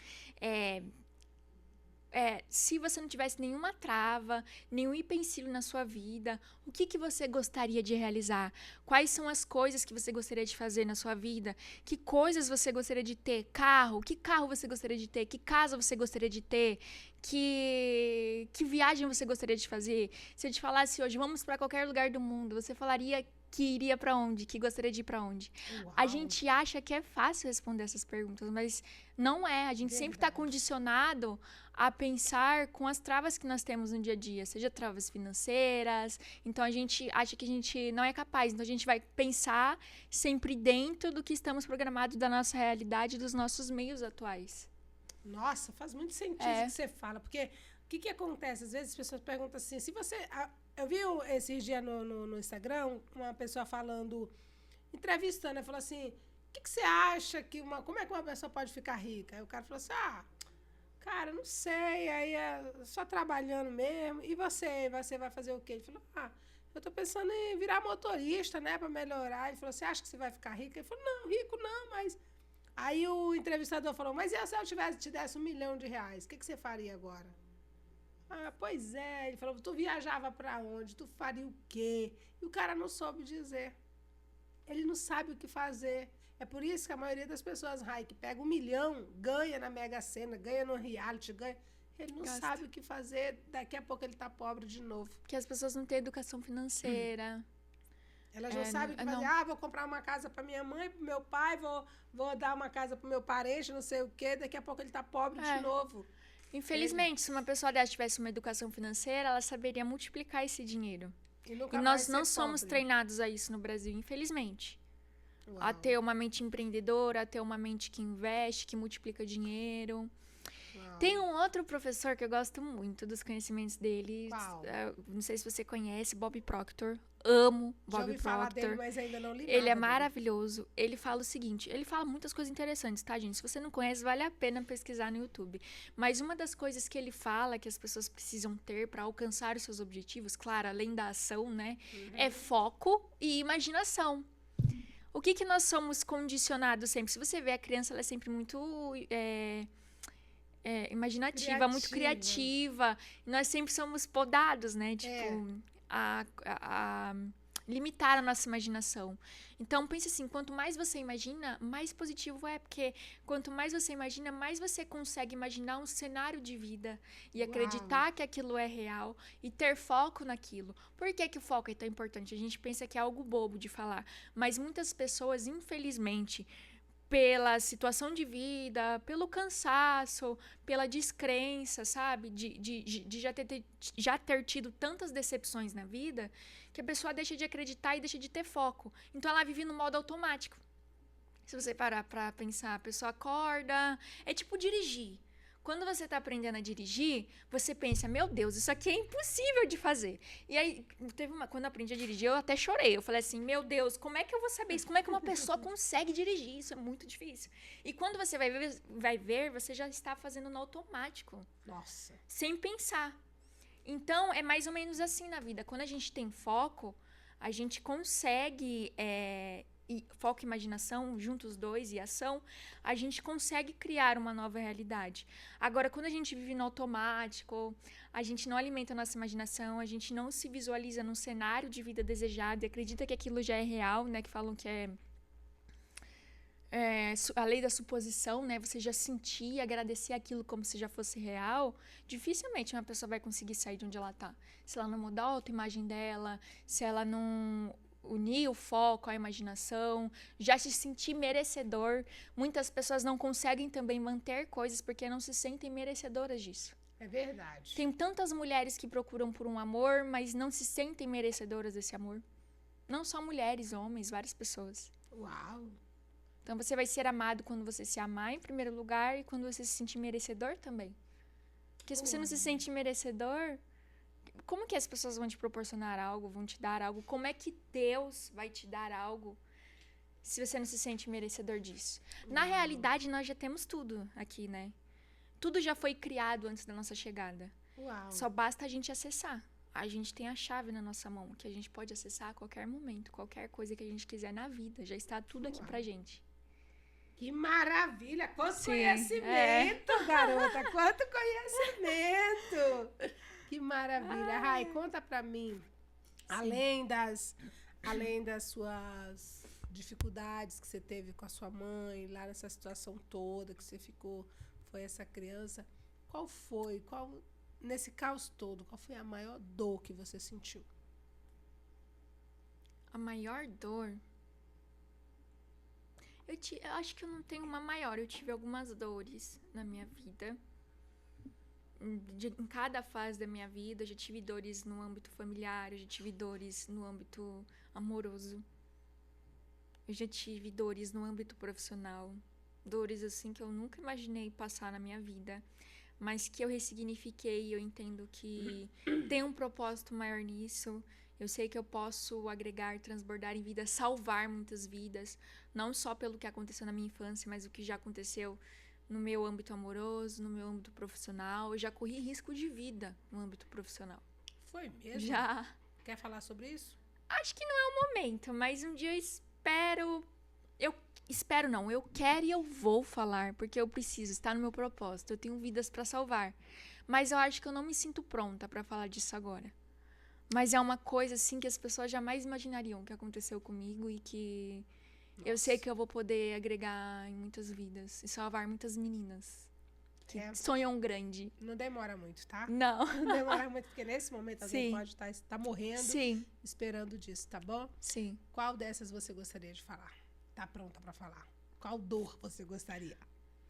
se você não tivesse nenhuma trava, nenhum empecilho na sua vida, o que você gostaria de realizar? Quais são as coisas que você gostaria de fazer na sua vida? Que coisas você gostaria de ter? Carro? Que carro você gostaria de ter? Que casa você gostaria de ter? Que viagem você gostaria de fazer? Se eu te falasse hoje, vamos para qualquer lugar do mundo, você falaria que iria para onde? Que gostaria de ir para onde? Uau. A gente acha que é fácil responder essas perguntas, mas não é. A gente sempre está condicionado a pensar com as travas que nós temos no dia a dia, seja travas financeiras. Então a gente acha que a gente não é capaz. Então a gente vai pensar sempre dentro do que estamos programados da nossa realidade, dos nossos meios atuais. Nossa, faz muito sentido o que você fala, porque o que acontece? Às vezes as pessoas perguntam assim, se você... Eu vi esses dias no Instagram uma pessoa falando, entrevistando, ela falou assim, o que você acha que como é que uma pessoa pode ficar rica? Aí o cara falou assim, cara, não sei, aí é só trabalhando mesmo, e você vai fazer o quê? Ele falou, eu tô pensando em virar motorista, né, pra melhorar. Ele falou, você acha que você vai ficar rico? Ele falou, não, rico não, mas... Aí o entrevistador falou, mas e se eu te desse R$1 milhão, o que você faria agora? Pois é. Ele falou, tu viajava pra onde? Tu faria o quê? E o cara não soube dizer. Ele não sabe o que fazer. É por isso que a maioria das pessoas, que pega R$1 milhão, ganha na Mega Sena, ganha no reality, ganha... Ele não sabe o que fazer, daqui a pouco ele tá pobre de novo. Porque as pessoas não têm educação financeira. Elas não sabem o que fazer. Vou comprar uma casa pra minha mãe, pro meu pai, vou dar uma casa pro meu parente, não sei o quê, daqui a pouco ele tá pobre de novo. Infelizmente, se uma pessoa dessa tivesse uma educação financeira, ela saberia multiplicar esse dinheiro. E nós não somos treinados a isso no Brasil, infelizmente. Uau. A ter uma mente empreendedora, a ter uma mente que investe, que multiplica dinheiro. Uau. Tem um outro professor que eu gosto muito dos conhecimentos dele. Não sei se você conhece, Bob Proctor. Amo Bob Proctor. Já ouvi falar dele, mas ainda não li nada. Ele é maravilhoso. Ele fala o seguinte, ele fala muitas coisas interessantes, tá, gente? Se você não conhece, vale a pena pesquisar no YouTube. Mas uma das coisas que ele fala que as pessoas precisam ter para alcançar os seus objetivos, claro, além da ação, né? É foco e imaginação. O que nós somos condicionados sempre? Se você vê a criança, ela é sempre muito... imaginativa, muito criativa. Nós sempre somos podados, né? Tipo, a limitar a nossa imaginação. Então, pense assim, quanto mais você imagina, mais positivo é, porque quanto mais você imagina, mais você consegue imaginar um cenário de vida e acreditar que aquilo é real e ter foco naquilo. Por que o foco é tão importante? A gente pensa que é algo bobo de falar, mas muitas pessoas, infelizmente, pela situação de vida, pelo cansaço, pela descrença, sabe? De já ter tido tantas decepções na vida, que a pessoa deixa de acreditar e deixa de ter foco. Então, ela vive no modo automático. Se você parar pra pensar, a pessoa acorda... É tipo dirigir. Quando você tá aprendendo a dirigir, você pensa, meu Deus, isso aqui é impossível de fazer. E aí, quando eu aprendi a dirigir, eu até chorei. Eu falei assim, meu Deus, como é que eu vou saber isso? Como é que uma pessoa consegue dirigir? Isso é muito difícil. E quando você vai ver, você já está fazendo no automático. Nossa. Sem pensar. Então, é mais ou menos assim na vida. Quando a gente tem foco, a gente consegue... foco e imaginação, juntos os dois, e ação, a gente consegue criar uma nova realidade. Agora, quando a gente vive no automático, a gente não alimenta a nossa imaginação, a gente não se visualiza num cenário de vida desejado e acredita que aquilo já é real, né? Que falam que é a lei da suposição, né? Você já sentir e agradecer aquilo como se já fosse real, dificilmente uma pessoa vai conseguir sair de onde ela tá. Se ela não mudar a autoimagem dela, se ela não... unir o foco, a imaginação, já se sentir merecedor. Muitas pessoas não conseguem também manter coisas porque não se sentem merecedoras disso. É verdade. Tem tantas mulheres que procuram por um amor, mas não se sentem merecedoras desse amor. Não só mulheres, homens, várias pessoas. Uau! Então você vai ser amado quando você se amar em primeiro lugar e quando você se sentir merecedor também. Porque se você não se sente merecedor... Como que as pessoas vão te proporcionar algo, vão te dar algo? Como é que Deus vai te dar algo se você não se sente merecedor disso? Na realidade, nós já temos tudo aqui, né? Tudo já foi criado antes da nossa chegada. Uau. Só basta a gente acessar. A gente tem a chave na nossa mão, que a gente pode acessar a qualquer momento, qualquer coisa que a gente quiser na vida. Já está tudo aqui pra gente. Que maravilha! Quanto Sim, conhecimento, garota! Quanto conhecimento! Que maravilha! Rai, conta pra mim, além das suas dificuldades que você teve com a sua mãe, lá nessa situação toda que você foi essa criança, nesse caos todo, qual foi a maior dor que você sentiu? A maior dor? Eu acho que eu não tenho uma maior. Eu tive algumas dores na minha vida. Em cada fase da minha vida, eu já tive dores no âmbito familiar, eu já tive dores no âmbito amoroso. Eu já tive dores no âmbito profissional. Dores assim que eu nunca imaginei passar na minha vida. Mas que eu ressignifiquei e eu entendo que tem um propósito maior nisso. Eu sei que eu posso agregar, transbordar em vida, salvar muitas vidas. Não só pelo que aconteceu na minha infância, mas o que já aconteceu no meu âmbito amoroso, no meu âmbito profissional. Eu já corri risco de vida no âmbito profissional. Foi mesmo? Já. Quer falar sobre isso? Acho que não é o momento, mas um dia eu espero... eu quero e eu vou falar, porque eu preciso, está no meu propósito. Eu tenho vidas para salvar. Mas eu acho que eu não me sinto pronta para falar disso agora. Mas é uma coisa, assim, que as pessoas jamais imaginariam que aconteceu comigo e que eu sei que eu vou poder agregar em muitas vidas e salvar muitas meninas que sonham grande. Não demora muito, tá? Não. Não demora muito, porque nesse momento alguém Sim. pode estar morrendo, Sim. esperando disso, tá bom? Sim. Qual dessas você gostaria de falar? Tá pronta para falar? Qual dor você gostaria?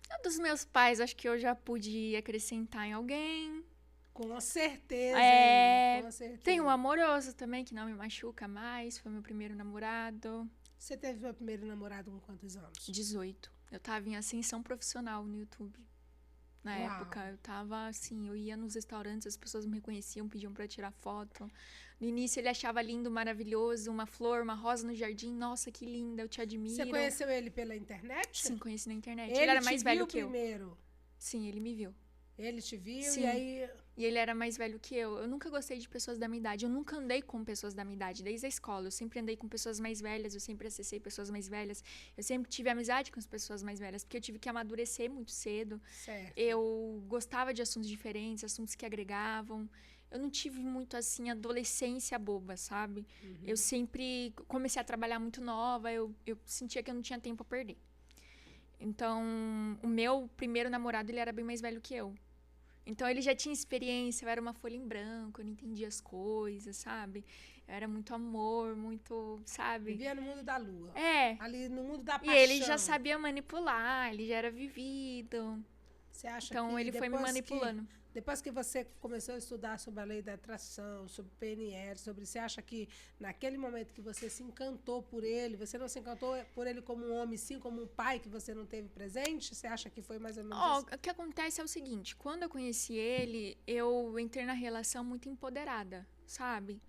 A dos meus pais, acho que eu já pude acrescentar em alguém. Com certeza, com certeza. Tem um amoroso também, que não me machuca mais. Foi meu primeiro namorado. Você teve seu primeiro namorado com quantos anos? 18. Eu tava em ascensão profissional no YouTube. Na época, eu tava assim, eu ia nos restaurantes, as pessoas me reconheciam, pediam pra eu tirar foto. No início ele achava lindo, maravilhoso, uma flor, uma rosa no jardim. Nossa, que linda, eu te admiro. Você conheceu ele pela internet? Sim, conheci na internet. Ele era mais velho que eu. Ele te viu primeiro? Sim, ele me viu. Ele te viu. Sim. E aí... E ele era mais velho que eu. Eu nunca gostei de pessoas da minha idade. Eu nunca andei com pessoas da minha idade, desde a escola. Eu sempre andei com pessoas mais velhas, eu sempre acessei pessoas mais velhas. Eu sempre tive amizade com as pessoas mais velhas, porque eu tive que amadurecer muito cedo. Certo. Eu gostava de assuntos diferentes, assuntos que agregavam. Eu não tive muito, assim, adolescência boba, sabe? Uhum. Eu sempre comecei a trabalhar muito nova, eu sentia que eu não tinha tempo a perder. Então, o meu primeiro namorado, ele era bem mais velho que eu. Então, ele já tinha experiência, eu era uma folha em branco, eu não entendia as coisas, sabe? Eu era muito amor, muito, sabe? Vivia no mundo da lua. É. Ali no mundo da paixão. E ele já sabia manipular, ele já era vivido. Você acha então, que ele foi me manipulando. Depois que você começou a estudar sobre a lei da atração, sobre PNL, você acha que naquele momento que você se encantou por ele, você não se encantou por ele como um homem, sim como um pai que você não teve presente? Você acha que foi mais ou menos isso? O que acontece é o seguinte, quando eu conheci ele, eu entrei na relação muito empoderada, sabe?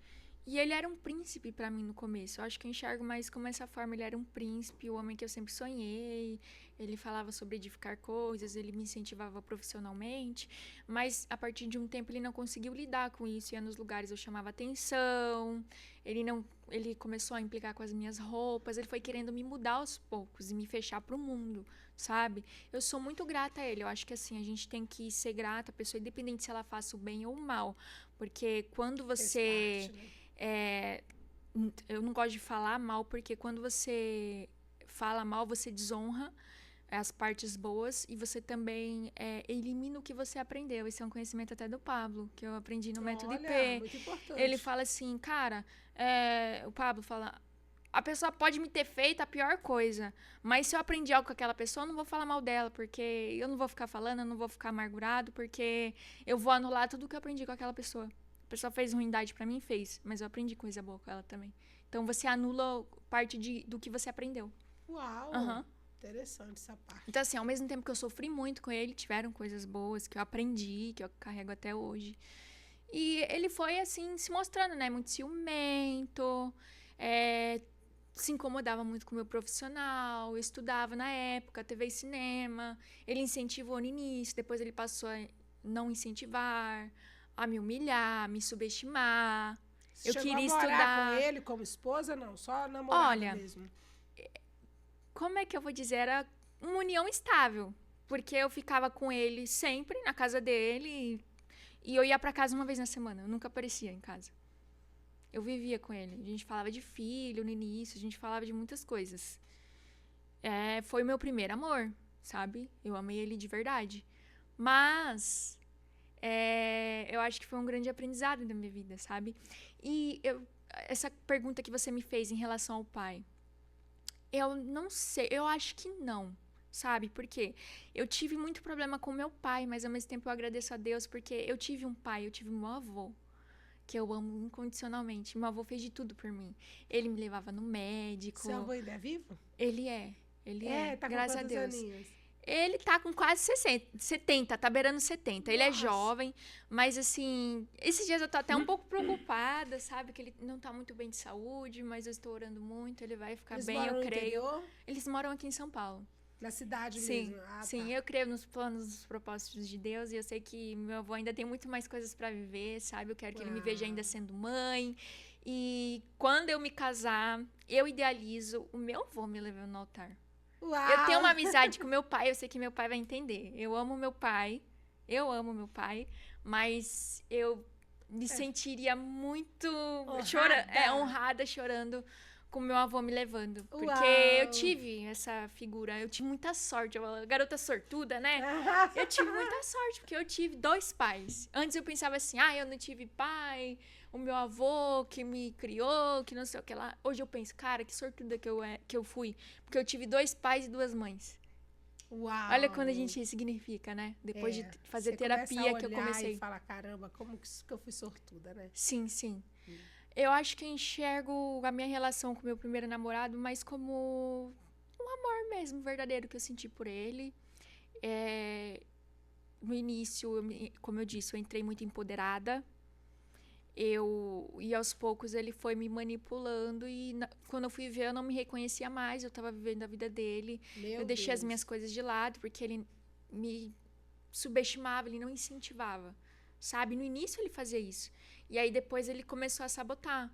E ele era um príncipe pra mim no começo. Eu acho que eu enxergo mais como essa forma. Ele era um príncipe, o homem que eu sempre sonhei. Ele falava sobre edificar coisas, ele me incentivava profissionalmente. Mas, a partir de um tempo, ele não conseguiu lidar com isso. Ia nos lugares, eu chamava atenção. Ele começou a implicar com as minhas roupas. Ele foi querendo me mudar aos poucos e me fechar pro mundo, sabe? Eu sou muito grata a ele. Eu acho que, assim, a gente tem que ser grata à pessoa, independente se ela faça o bem ou o mal. Porque quando você... Fez parte, né? Eu não gosto de falar mal, porque quando você fala mal, você desonra as partes boas e você também elimina o que você aprendeu. Esse é um conhecimento até do Pablo, que eu aprendi no Método IP. Muito importante. Ele fala assim, cara, o Pablo fala, a pessoa pode me ter feito a pior coisa, mas se eu aprendi algo com aquela pessoa, eu não vou falar mal dela, porque eu não vou ficar falando, eu não vou ficar amargurado, porque eu vou anular tudo que eu aprendi com aquela pessoa. A pessoa fez ruindade pra mim, fez, mas eu aprendi coisa boa com ela também. Então você anula parte do que você aprendeu. Uau! Interessante essa parte. Então, assim, ao mesmo tempo que eu sofri muito com ele, tiveram coisas boas que eu aprendi, que eu carrego até hoje. E ele foi, assim, se mostrando, né? Muito ciumento, se incomodava muito com o meu profissional, eu estudava na época, TV e cinema. Ele incentivou no início, depois ele passou a não incentivar, a me humilhar, me subestimar. Eu queria estudar. Chegou a morar com ele como esposa, não? Só namorada mesmo? Como é que eu vou dizer? Era uma união estável. Porque eu ficava com ele sempre na casa dele e eu ia pra casa uma vez na semana. Eu nunca aparecia em casa. Eu vivia com ele. A gente falava de filho no início, a gente falava de muitas coisas. Foi o meu primeiro amor, sabe? Eu amei ele de verdade. Mas eu acho que foi um grande aprendizado na minha vida, sabe? E essa pergunta que você me fez em relação ao pai, eu não sei, eu acho que não, sabe? Porque eu tive muito problema com meu pai, mas ao mesmo tempo eu agradeço a Deus porque eu tive um pai, eu tive meu avô, que eu amo incondicionalmente. Meu avô fez de tudo por mim. Ele me levava no médico. Seu avô ainda é vivo? Ele é, Tá graças com a quantos Deus. aninhos? Ele tá com quase 70, tá beirando 70. Ele é jovem, mas assim, esses dias eu tô até um pouco preocupada, sabe? Que ele não tá muito bem de saúde, mas eu estou orando muito, ele vai ficar bem, eu creio. Interior? Eles moram aqui em São Paulo. Na cidade Sim, mesmo? sim, Tá. eu creio nos planos, nos propósitos de Deus e eu sei que meu avô ainda tem muito mais coisas pra viver, sabe? Eu quero que ele me veja ainda sendo mãe. E quando eu me casar, eu idealizo o meu avô me levando no altar. Uau. Eu tenho uma amizade com meu pai, eu sei que meu pai vai entender. Eu amo meu pai, mas eu me sentiria muito honrada chorando com meu avô me levando. Porque eu tive essa figura, eu tive muita sorte. Garota sortuda, né? Eu tive muita sorte, porque eu tive 2 pais. Antes eu pensava assim, eu não tive pai, o meu avô que me criou, que não sei o que lá. Hoje eu penso, cara, que sortuda que eu fui. Porque eu tive 2 pais e 2 mães. Uau. Olha quando a gente significa, né? Depois de fazer terapia que eu comecei. E fala, caramba, como que eu fui sortuda, né? Sim, sim. Eu acho que eu enxergo a minha relação com o meu primeiro namorado mais como um amor mesmo, verdadeiro, que eu senti por ele. No início, como eu disse, eu entrei muito empoderada. E aos poucos ele foi me manipulando e quando eu fui ver eu não me reconhecia mais, eu tava vivendo a vida dele. Eu deixei as minhas coisas de lado porque ele me subestimava, ele não incentivava, sabe? No início ele fazia isso. E aí depois ele começou a sabotar.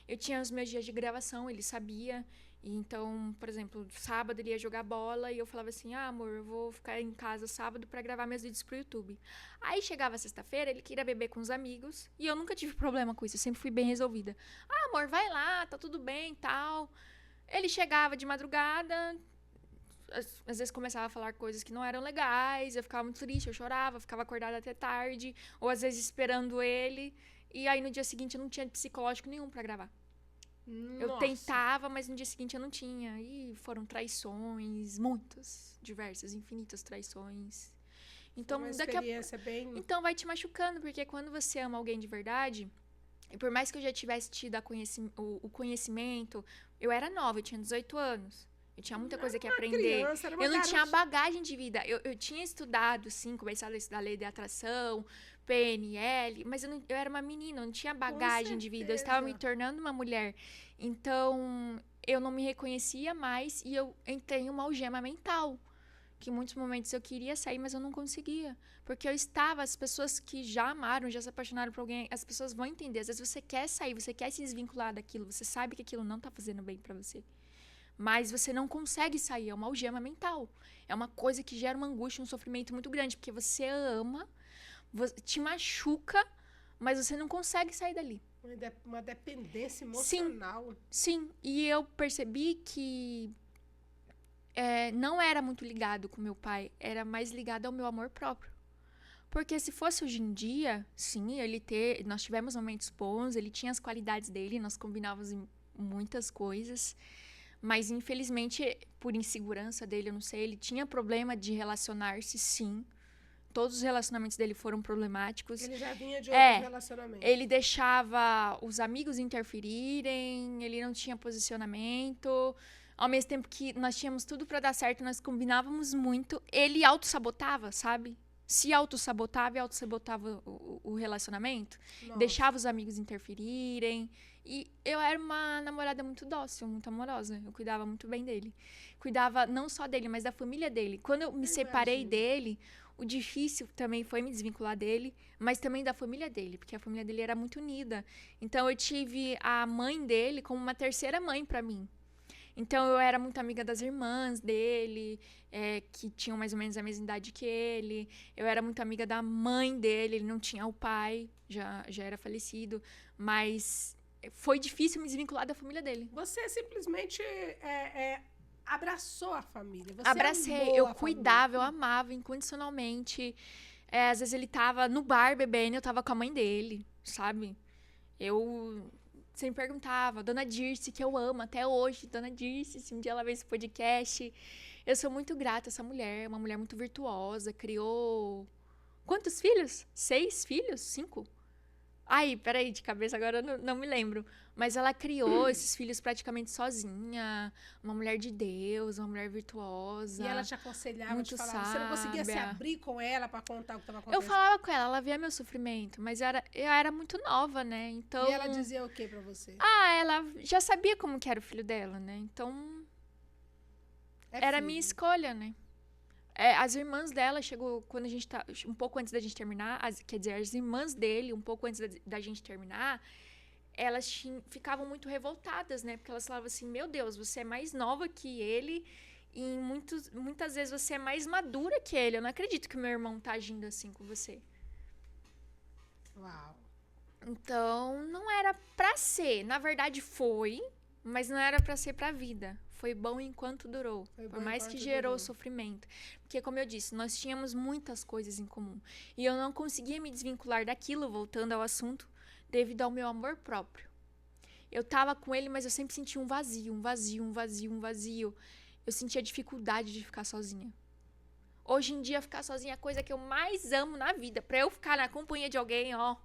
Eu tinha os meus dias de gravação, ele sabia. E então, por exemplo, sábado ele ia jogar bola e eu falava assim, amor, eu vou ficar em casa sábado pra gravar meus vídeos pro YouTube. Aí chegava sexta-feira, ele queria beber com os amigos e eu nunca tive problema com isso, eu sempre fui bem resolvida. Amor, vai lá, tá tudo bem e tal. Ele chegava de madrugada, às vezes começava a falar coisas que não eram legais, eu ficava muito triste, eu chorava, ficava acordada até tarde, ou às vezes esperando ele. E aí no dia seguinte eu não tinha psicológico nenhum pra gravar. Nossa. Eu tentava, mas no dia seguinte eu não tinha. E foram traições, muitas, diversas, infinitas traições. Então, uma experiência então vai te machucando, porque quando você ama alguém de verdade, e por mais que eu já tivesse tido o conhecimento, eu era nova, eu tinha 18 anos. Eu tinha muita coisa que aprender. Eu não tinha bagagem de vida. Eu tinha estudado, sim, começado a estudar lei de atração, PNL, mas eu era uma menina, eu não tinha bagagem de vida. Eu estava me tornando uma mulher. Então, eu não me reconhecia mais e eu entrei em uma algema mental. Que em muitos momentos eu queria sair, mas eu não conseguia. Porque as pessoas que já amaram, já se apaixonaram por alguém, as pessoas vão entender. Às vezes você quer sair, você quer se desvincular daquilo, você sabe que aquilo não tá fazendo bem pra você. Mas você não consegue sair, é uma algema mental. É uma coisa que gera uma angústia, um sofrimento muito grande, porque você ama, te machuca, mas você não consegue sair dali. Uma dependência emocional. Sim, e eu percebi que não era muito ligado com meu pai, era mais ligado ao meu amor próprio. Porque se fosse hoje em dia, sim, nós tivemos momentos bons, ele tinha as qualidades dele, nós combinávamos em muitas coisas. Mas, infelizmente, por insegurança dele, eu não sei, ele tinha problema de relacionar-se, sim. Todos os relacionamentos dele foram problemáticos. Ele já vinha de outros relacionamentos. Ele deixava os amigos interferirem, ele não tinha posicionamento. Ao mesmo tempo que nós tínhamos tudo pra dar certo, nós combinávamos muito. Ele autossabotava, sabe? Se autossabotava e autossabotava o relacionamento. Nossa. Deixava os amigos interferirem. E eu era uma namorada muito dócil, muito amorosa. Eu cuidava muito bem dele. Cuidava não só dele, mas da família dele. Quando eu me separei dele, o difícil também foi me desvincular dele, mas também da família dele, porque a família dele era muito unida. Então eu tive a mãe dele como uma terceira mãe pra mim. Então, eu era muito amiga das irmãs dele, que tinham mais ou menos a mesma idade que ele. Eu era muito amiga da mãe dele, ele não tinha o pai, já era falecido. Mas foi difícil me desvincular da família dele. Você simplesmente abraçou a família. Você Abracei, amou eu a cuidava, eu família. amava incondicionalmente. Às vezes ele tava no bar bebendo, eu tava com a mãe dele, sabe? Eu sempre perguntava, Dona Dirce, que eu amo até hoje, Dona Dirce, se um dia ela ver esse podcast. Eu sou muito grata a essa mulher, uma mulher muito virtuosa, criou... Quantos filhos? 6 filhos? 5? Ai, peraí, de cabeça agora eu não me lembro. Mas ela criou esses filhos praticamente sozinha. Uma mulher de Deus, uma mulher virtuosa. E ela te aconselhava, muito te falava. Você não conseguia se sábia. abrir com ela pra contar o que estava Eu acontecendo? falava com ela via meu sofrimento, mas eu era muito nova, né? Então. E ela dizia o que pra você? Ela já sabia como que era o filho dela, né? Então. Era a minha escolha, né? As irmãs dela chegou quando a gente tá. Um pouco antes da gente terminar. Quer dizer, as irmãs dele, um pouco antes da gente terminar, elas ficavam muito revoltadas, né? Porque elas falavam assim: Meu Deus, você é mais nova que ele. E muitas vezes você é mais madura que ele. Eu não acredito que o meu irmão tá agindo assim com você. Uau. Então, não era pra ser. Na verdade, foi, mas não era pra ser pra vida. Foi bom enquanto durou. Por mais que gerou sofrimento. Porque, como eu disse, nós tínhamos muitas coisas em comum. E eu não conseguia me desvincular daquilo, voltando ao assunto, devido ao meu amor próprio. Eu tava com ele, mas eu sempre sentia um vazio, um vazio, um vazio, um vazio. Eu sentia dificuldade de ficar sozinha. Hoje em dia, ficar sozinha é a coisa que eu mais amo na vida. Pra eu ficar na companhia de alguém, ó.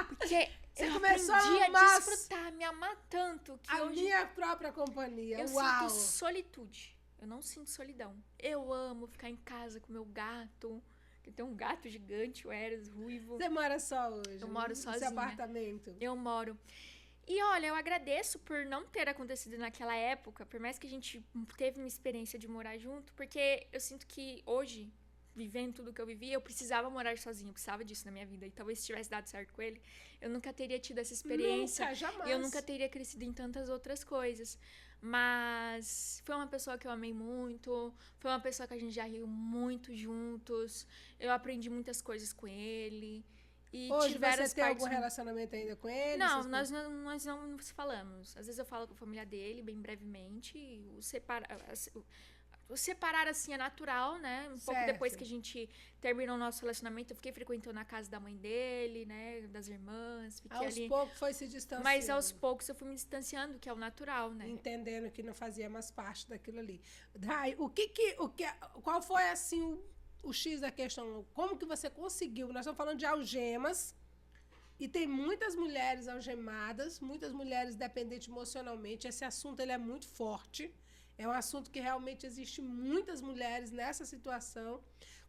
Porque Você eu começou aprendi a desfrutar, me amar tanto que a hoje minha própria companhia. eu Uau. sinto solitude. Eu não sinto solidão. Eu amo ficar em casa com meu gato. Eu tenho um gato gigante, o Eros, ruivo. Você mora só hoje? Eu moro sozinha. Nesse apartamento? Eu moro. E olha, eu agradeço por não ter acontecido naquela época, por mais que a gente teve uma experiência de morar junto, porque eu sinto que hoje, vivendo tudo que eu vivi, eu precisava morar sozinha, eu precisava disso na minha vida. E talvez se tivesse dado certo com ele, eu nunca teria tido essa experiência. Nunca, jamais. E eu nunca teria crescido em tantas outras coisas. Mas foi uma pessoa que eu amei muito, foi uma pessoa que a gente já riu muito juntos, eu aprendi muitas coisas com ele. E hoje tiveram você tem algum partes... relacionamento ainda com ele? Não, nós não nos falamos. Às vezes eu falo com a família dele, bem brevemente. O separar, assim, é natural, né? Pouco depois que a gente terminou o nosso relacionamento, eu fiquei frequentando a casa da mãe dele, né? Das irmãs. Fiquei aos ali. poucos foi se distanciando. Mas aos poucos eu fui me distanciando, que é o natural, né? Entendendo que não fazia mais parte daquilo ali. Dai, qual foi, assim, o X da questão? Como que você conseguiu? Nós estamos falando de algemas. E tem muitas mulheres algemadas, muitas mulheres dependentes emocionalmente. Esse assunto ele é muito forte. É um assunto que realmente existe muitas mulheres nessa situação.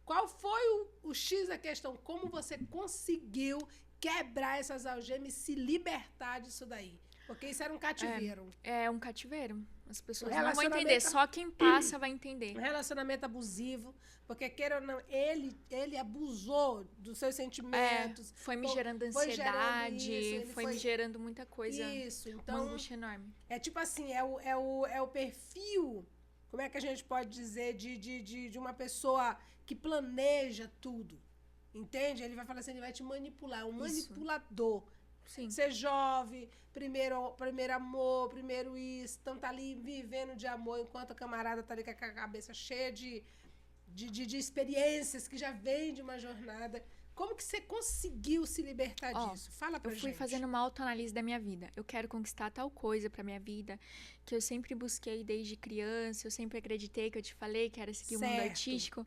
Qual foi o X da questão? Como você conseguiu quebrar essas algemas e se libertar disso daí? Porque isso era um cativeiro. É um cativeiro. As pessoas não vão entender. Só quem passa vai entender. Um relacionamento abusivo. Porque, queira ou não, ele abusou dos seus sentimentos. Foi me gerando ansiedade, foi me gerando muita coisa. Isso, então... Uma angústia enorme. É tipo assim, é o perfil, como é que a gente pode dizer, de uma pessoa que planeja tudo. Entende? Ele vai falar assim, ele vai te manipular. É um manipulador. Sim. Ser jovem, primeiro amor, primeiro isso. Então tá ali vivendo de amor, enquanto a camarada tá ali com a cabeça cheia de experiências que já vem de uma jornada. Como que você conseguiu se libertar disso? Fala pra gente. Eu fui fazendo uma autoanálise da minha vida. Eu quero conquistar tal coisa pra minha vida, que eu sempre busquei desde criança, eu sempre acreditei, que eu te falei, que era seguir o mundo artístico.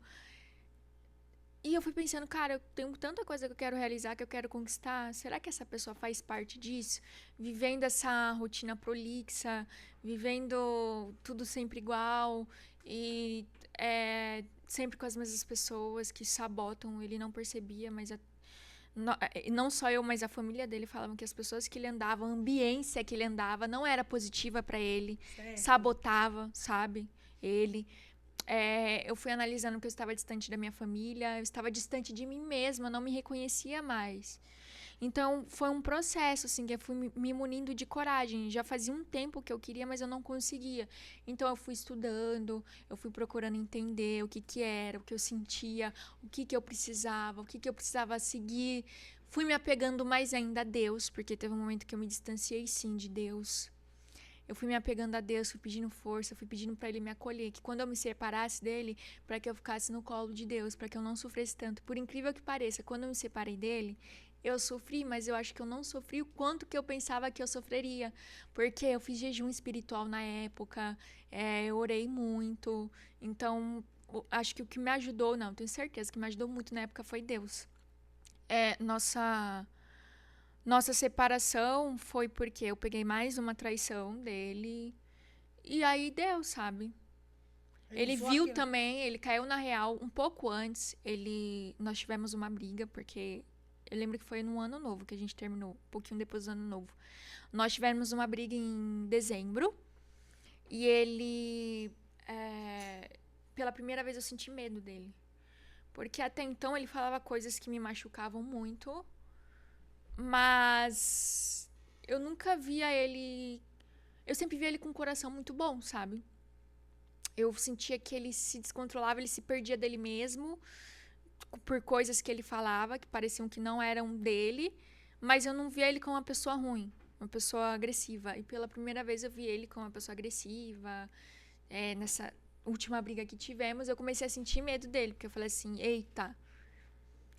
E eu fui pensando, cara, eu tenho tanta coisa que eu quero realizar, que eu quero conquistar. Será que essa pessoa faz parte disso? Vivendo essa rotina prolixa, vivendo tudo sempre igual e sempre com as mesmas pessoas que sabotam. Ele não percebia, mas não só eu, mas a família dele falavam que as pessoas que ele andava, a ambiência que ele andava não era positiva pra ele, sabotava, sabe? Eu fui analisando que eu estava distante da minha família, eu estava distante de mim mesma, eu não me reconhecia mais. Então, foi um processo, assim, que eu fui me munindo de coragem. Já fazia um tempo que eu queria, mas eu não conseguia. Então, eu fui estudando, eu fui procurando entender o que que era, o que eu sentia, o que que eu precisava, o que que eu precisava seguir. Fui me apegando mais ainda a Deus, porque teve um momento que eu me distanciei, sim, de Deus. Eu fui me apegando a Deus, fui pedindo força, fui pedindo para Ele me acolher, que quando eu me separasse dele, para que eu ficasse no colo de Deus, para que eu não sofresse tanto. Por incrível que pareça, quando eu me separei dele, eu sofri, mas eu acho que eu não sofri o quanto que eu pensava que eu sofreria, porque eu fiz jejum espiritual na época, eu orei muito, então acho que o que me ajudou, não, tenho certeza que me ajudou muito na época foi Deus. Nossa separação foi porque eu peguei mais uma traição dele. E aí deu, sabe? Ele viu também, ele caiu na real um pouco antes. Nós tivemos uma briga, porque eu lembro que foi no ano novo que a gente terminou, um pouquinho depois do ano novo. Nós tivemos uma briga em dezembro. E ele. Pela primeira vez eu senti medo dele. Porque até então ele falava coisas que me machucavam muito. Mas eu nunca via ele. Eu sempre via ele com um coração muito bom, sabe? Eu sentia que ele se descontrolava, ele se perdia dele mesmo por coisas que ele falava que pareciam que não eram dele, mas eu não via ele como uma pessoa ruim, uma pessoa agressiva. E pela primeira vez eu vi ele como uma pessoa agressiva. Nessa última briga que tivemos, eu comecei a sentir medo dele, porque eu falei assim: eita,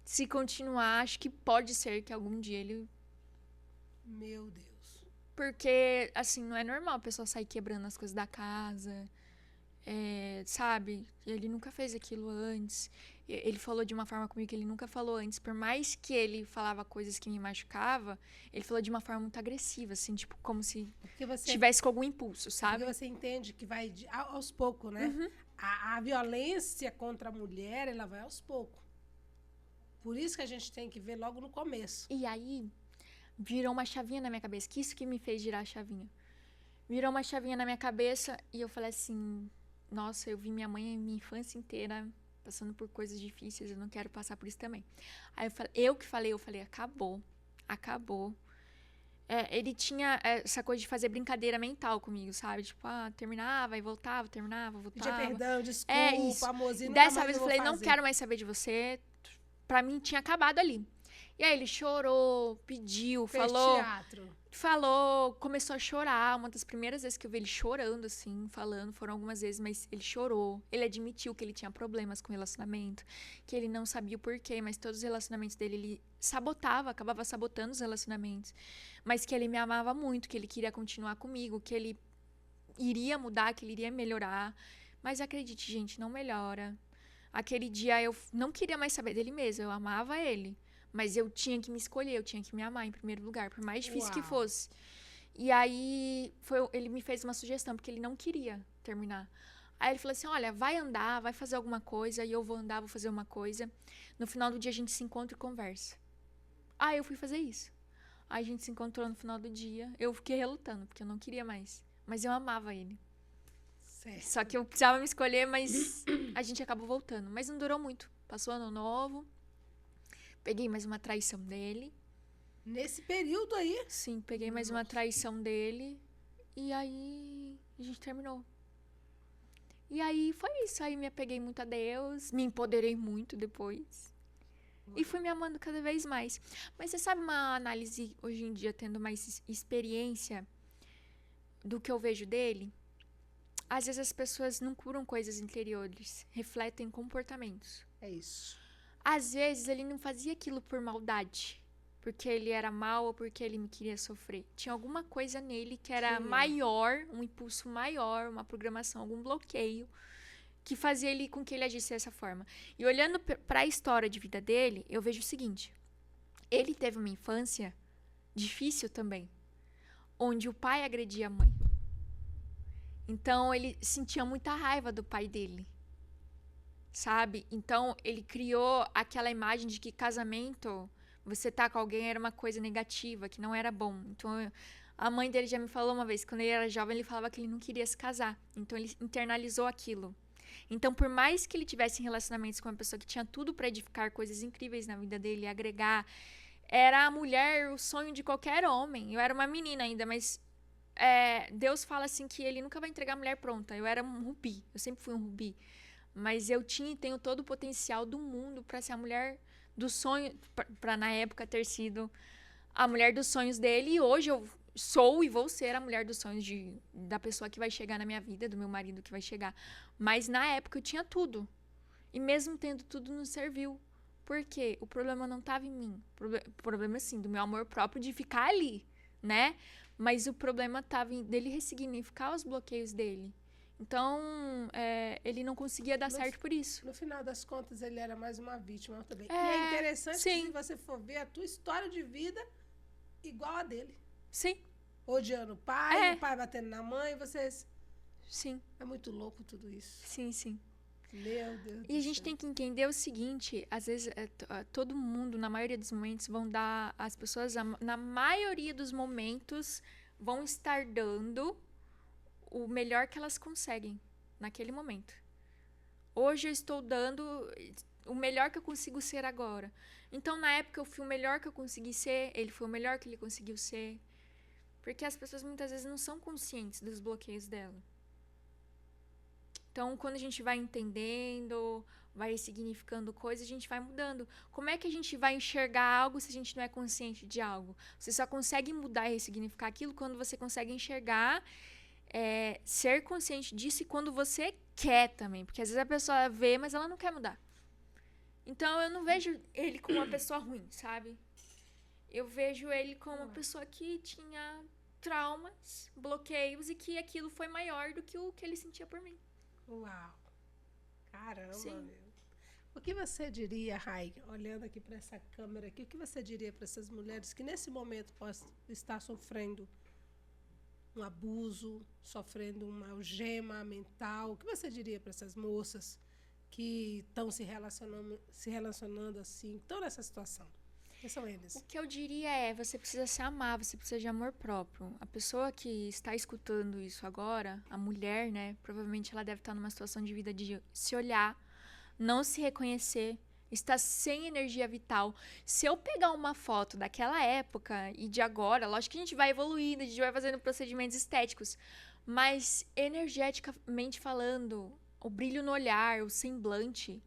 se continuar, acho que pode ser que algum dia ele... Meu Deus. Porque, assim, não é normal a pessoa sair quebrando as coisas da casa, sabe? Ele nunca fez aquilo antes. Ele falou de uma forma comigo que ele nunca falou antes. Por mais que ele falava coisas que me machucava, ele falou de uma forma muito agressiva, assim, tipo, como se tivesse com algum impulso, sabe? Porque você entende que vai aos poucos, né? Uhum. A violência contra a mulher, ela vai aos poucos. Por isso que a gente tem que ver logo no começo. E aí, virou uma chavinha na minha cabeça. Que isso que me fez girar a chavinha. Virou uma chavinha na minha cabeça e eu falei assim: nossa, eu vi minha mãe a minha infância inteira passando por coisas difíceis, eu não quero passar por isso também. Aí eu falei, acabou. Ele tinha essa coisa de fazer brincadeira mental comigo, sabe? Tipo, terminava e voltava, terminava, voltava. Pedia perdão, desculpa, isso. amorzinho. Dessa vez eu falei: não quero mais saber de você. Pra mim tinha acabado ali. E aí ele chorou, pediu, falou, começou a chorar. Uma das primeiras vezes que eu vi ele chorando, assim, falando, foram algumas vezes, mas ele chorou. Ele admitiu que ele tinha problemas com relacionamento, que ele não sabia o porquê, mas todos os relacionamentos dele ele acabava sabotando os relacionamentos. Mas que ele me amava muito, que ele queria continuar comigo, que ele iria mudar, que ele iria melhorar. Mas acredite, gente, não melhora. Aquele dia eu não queria mais saber dele mesmo, eu amava ele. Mas eu tinha que me escolher, eu tinha que me amar em primeiro lugar, por mais difícil que fosse. E aí, ele me fez uma sugestão, porque ele não queria terminar. Aí ele falou assim: olha, vai andar, vai fazer alguma coisa, e eu vou andar, vou fazer uma coisa. No final do dia a gente se encontra e conversa. Aí eu fui fazer isso. Aí a gente se encontrou no final do dia, eu fiquei relutando, porque eu não queria mais. Mas eu amava ele. Certo. Só que eu precisava me escolher, mas a gente acabou voltando. Mas não durou muito. Passou ano novo. Peguei mais uma traição dele. Nesse período aí? Sim, peguei mais uma traição dele. E aí a gente terminou. E aí foi isso. Aí me apeguei muito a Deus. Me empoderei muito depois. E fui me amando cada vez mais. Mas você sabe uma análise hoje em dia, tendo mais experiência do que eu vejo dele? Às vezes as pessoas não curam coisas interiores, refletem comportamentos. É isso. Às vezes ele não fazia aquilo por maldade, porque ele era mau ou porque ele me queria sofrer. Tinha alguma coisa nele que era maior, um impulso maior, uma programação, algum bloqueio, que fazia ele com que ele agisse dessa forma. E olhando para a história de vida dele, eu vejo o seguinte: ele teve uma infância difícil também, onde o pai agredia a mãe. Então ele sentia muita raiva do pai dele. Sabe? Então, ele criou aquela imagem de que casamento, você tá com alguém, era uma coisa negativa, que não era bom. Então, a mãe dele já me falou uma vez, quando ele era jovem, ele falava que ele não queria se casar. Então, ele internalizou aquilo. Então, por mais que ele tivesse relacionamentos com uma pessoa que tinha tudo para edificar coisas incríveis na vida dele, agregar, era a mulher, o sonho de qualquer homem. Eu era uma menina ainda, mas Deus fala assim que ele nunca vai entregar a mulher pronta. Eu era um rubi, eu sempre fui um rubi. Mas eu tinha e tenho todo o potencial do mundo para ser a mulher do sonho, para na época ter sido a mulher dos sonhos dele. E hoje eu sou e vou ser a mulher dos sonhos da pessoa que vai chegar na minha vida, do meu marido que vai chegar. Mas na época eu tinha tudo. E mesmo tendo tudo, não serviu. Por quê? O problema não estava em mim. O problema, assim, do meu amor próprio de ficar ali, né? Mas o problema estava dele ressignificar os bloqueios dele. Então, ele não conseguia dar certo por isso. No final das contas, ele era mais uma vítima também. E é interessante que, se você for ver a tua história de vida, igual a dele. Sim. Odiando o pai, o pai batendo na mãe, vocês... Sim. É muito louco tudo isso. Sim, sim. Meu Deus. E a gente tem que entender o seguinte, às vezes todo mundo, na maioria dos momentos, as pessoas, na maioria dos momentos, vão estar dando o melhor que elas conseguem naquele momento. Hoje eu estou dando o melhor que eu consigo ser agora. Então, na época, eu fui o melhor que eu consegui ser, ele foi o melhor que ele conseguiu ser. Porque as pessoas muitas vezes não são conscientes dos bloqueios dela. Então, quando a gente vai entendendo, vai significando coisas, a gente vai mudando. Como é que a gente vai enxergar algo se a gente não é consciente de algo? Você só consegue mudar e ressignificar aquilo quando você consegue enxergar, ser consciente disso e quando você quer também. Porque às vezes a pessoa vê, mas ela não quer mudar. Então, eu não vejo ele como uma pessoa ruim, sabe? Eu vejo ele como uma pessoa que tinha traumas, bloqueios e que aquilo foi maior do que o que ele sentia por mim. Uau! Caramba, Sim. meu. O que você diria, Rai, olhando aqui para essa câmera aqui, o que você diria para essas mulheres que nesse momento possam estar sofrendo um abuso, sofrendo uma algema mental? O que você diria para essas moças que estão se relacionando assim, estão nessa situação? Quem são eles? O que eu diria você precisa se amar, você precisa de amor próprio. A pessoa que está escutando isso agora, a mulher, né, provavelmente ela deve estar numa situação de vida de se olhar, não se reconhecer, estar sem energia vital. Se eu pegar uma foto daquela época e de agora, lógico que a gente vai evoluindo, a gente vai fazendo procedimentos estéticos, mas energeticamente falando, o brilho no olhar, o semblante,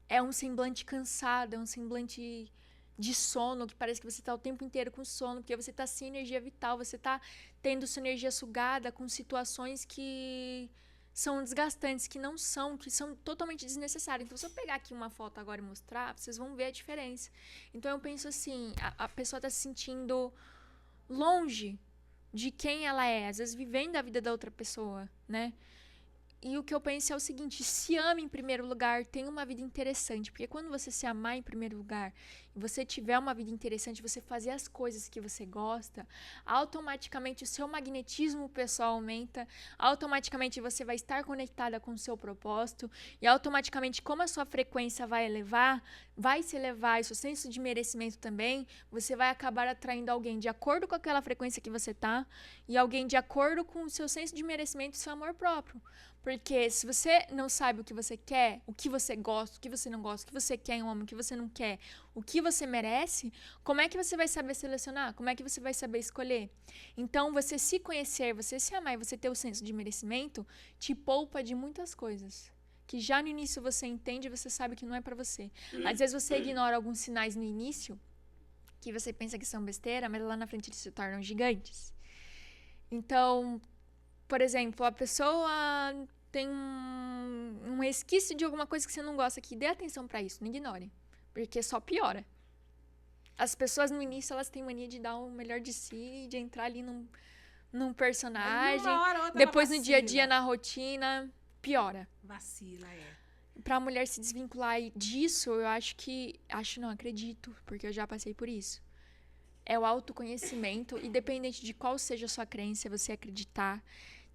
é um semblante cansado, é um semblante de sono, que parece que você está o tempo inteiro com sono, porque você está sem energia vital, você está tendo sua energia sugada com situações que são desgastantes, que são totalmente desnecessárias. Então, se eu pegar aqui uma foto agora e mostrar, vocês vão ver a diferença. Então, eu penso assim, a pessoa está se sentindo longe de quem ela é, às vezes vivendo a vida da outra pessoa, né? E o que eu penso é o seguinte, se ama em primeiro lugar, tenha uma vida interessante, porque quando você se amar em primeiro lugar, e você tiver uma vida interessante, você fazer as coisas que você gosta, automaticamente o seu magnetismo pessoal aumenta, automaticamente você vai estar conectada com o seu propósito, e automaticamente como a sua frequência vai se elevar, e seu senso de merecimento também, você vai acabar atraindo alguém de acordo com aquela frequência que você tá, e alguém de acordo com o seu senso de merecimento e seu amor próprio. Porque se você não sabe o que você quer, o que você gosta, o que você não gosta, o que você quer em um homem, o que você não quer, o que você merece, como é que você vai saber selecionar? Como é que você vai saber escolher? Então, você se conhecer, você se amar e você ter o senso de merecimento, te poupa de muitas coisas. Que já no início você entende e você sabe que não é pra você. Às vezes você ignora alguns sinais no início, que você pensa que são besteira, mas lá na frente eles se tornam gigantes. Então, por exemplo, a pessoa tem um resquício de alguma coisa que você não gosta aqui. Dê atenção pra isso, não ignore. Porque só piora. As pessoas no início, elas têm mania de dar o melhor de si, de entrar ali num personagem. Depois no dia a dia, na rotina, piora. Vacila, Pra mulher se desvincular disso, eu acredito, porque eu já passei por isso. É o autoconhecimento, independente de qual seja a sua crença, você acreditar,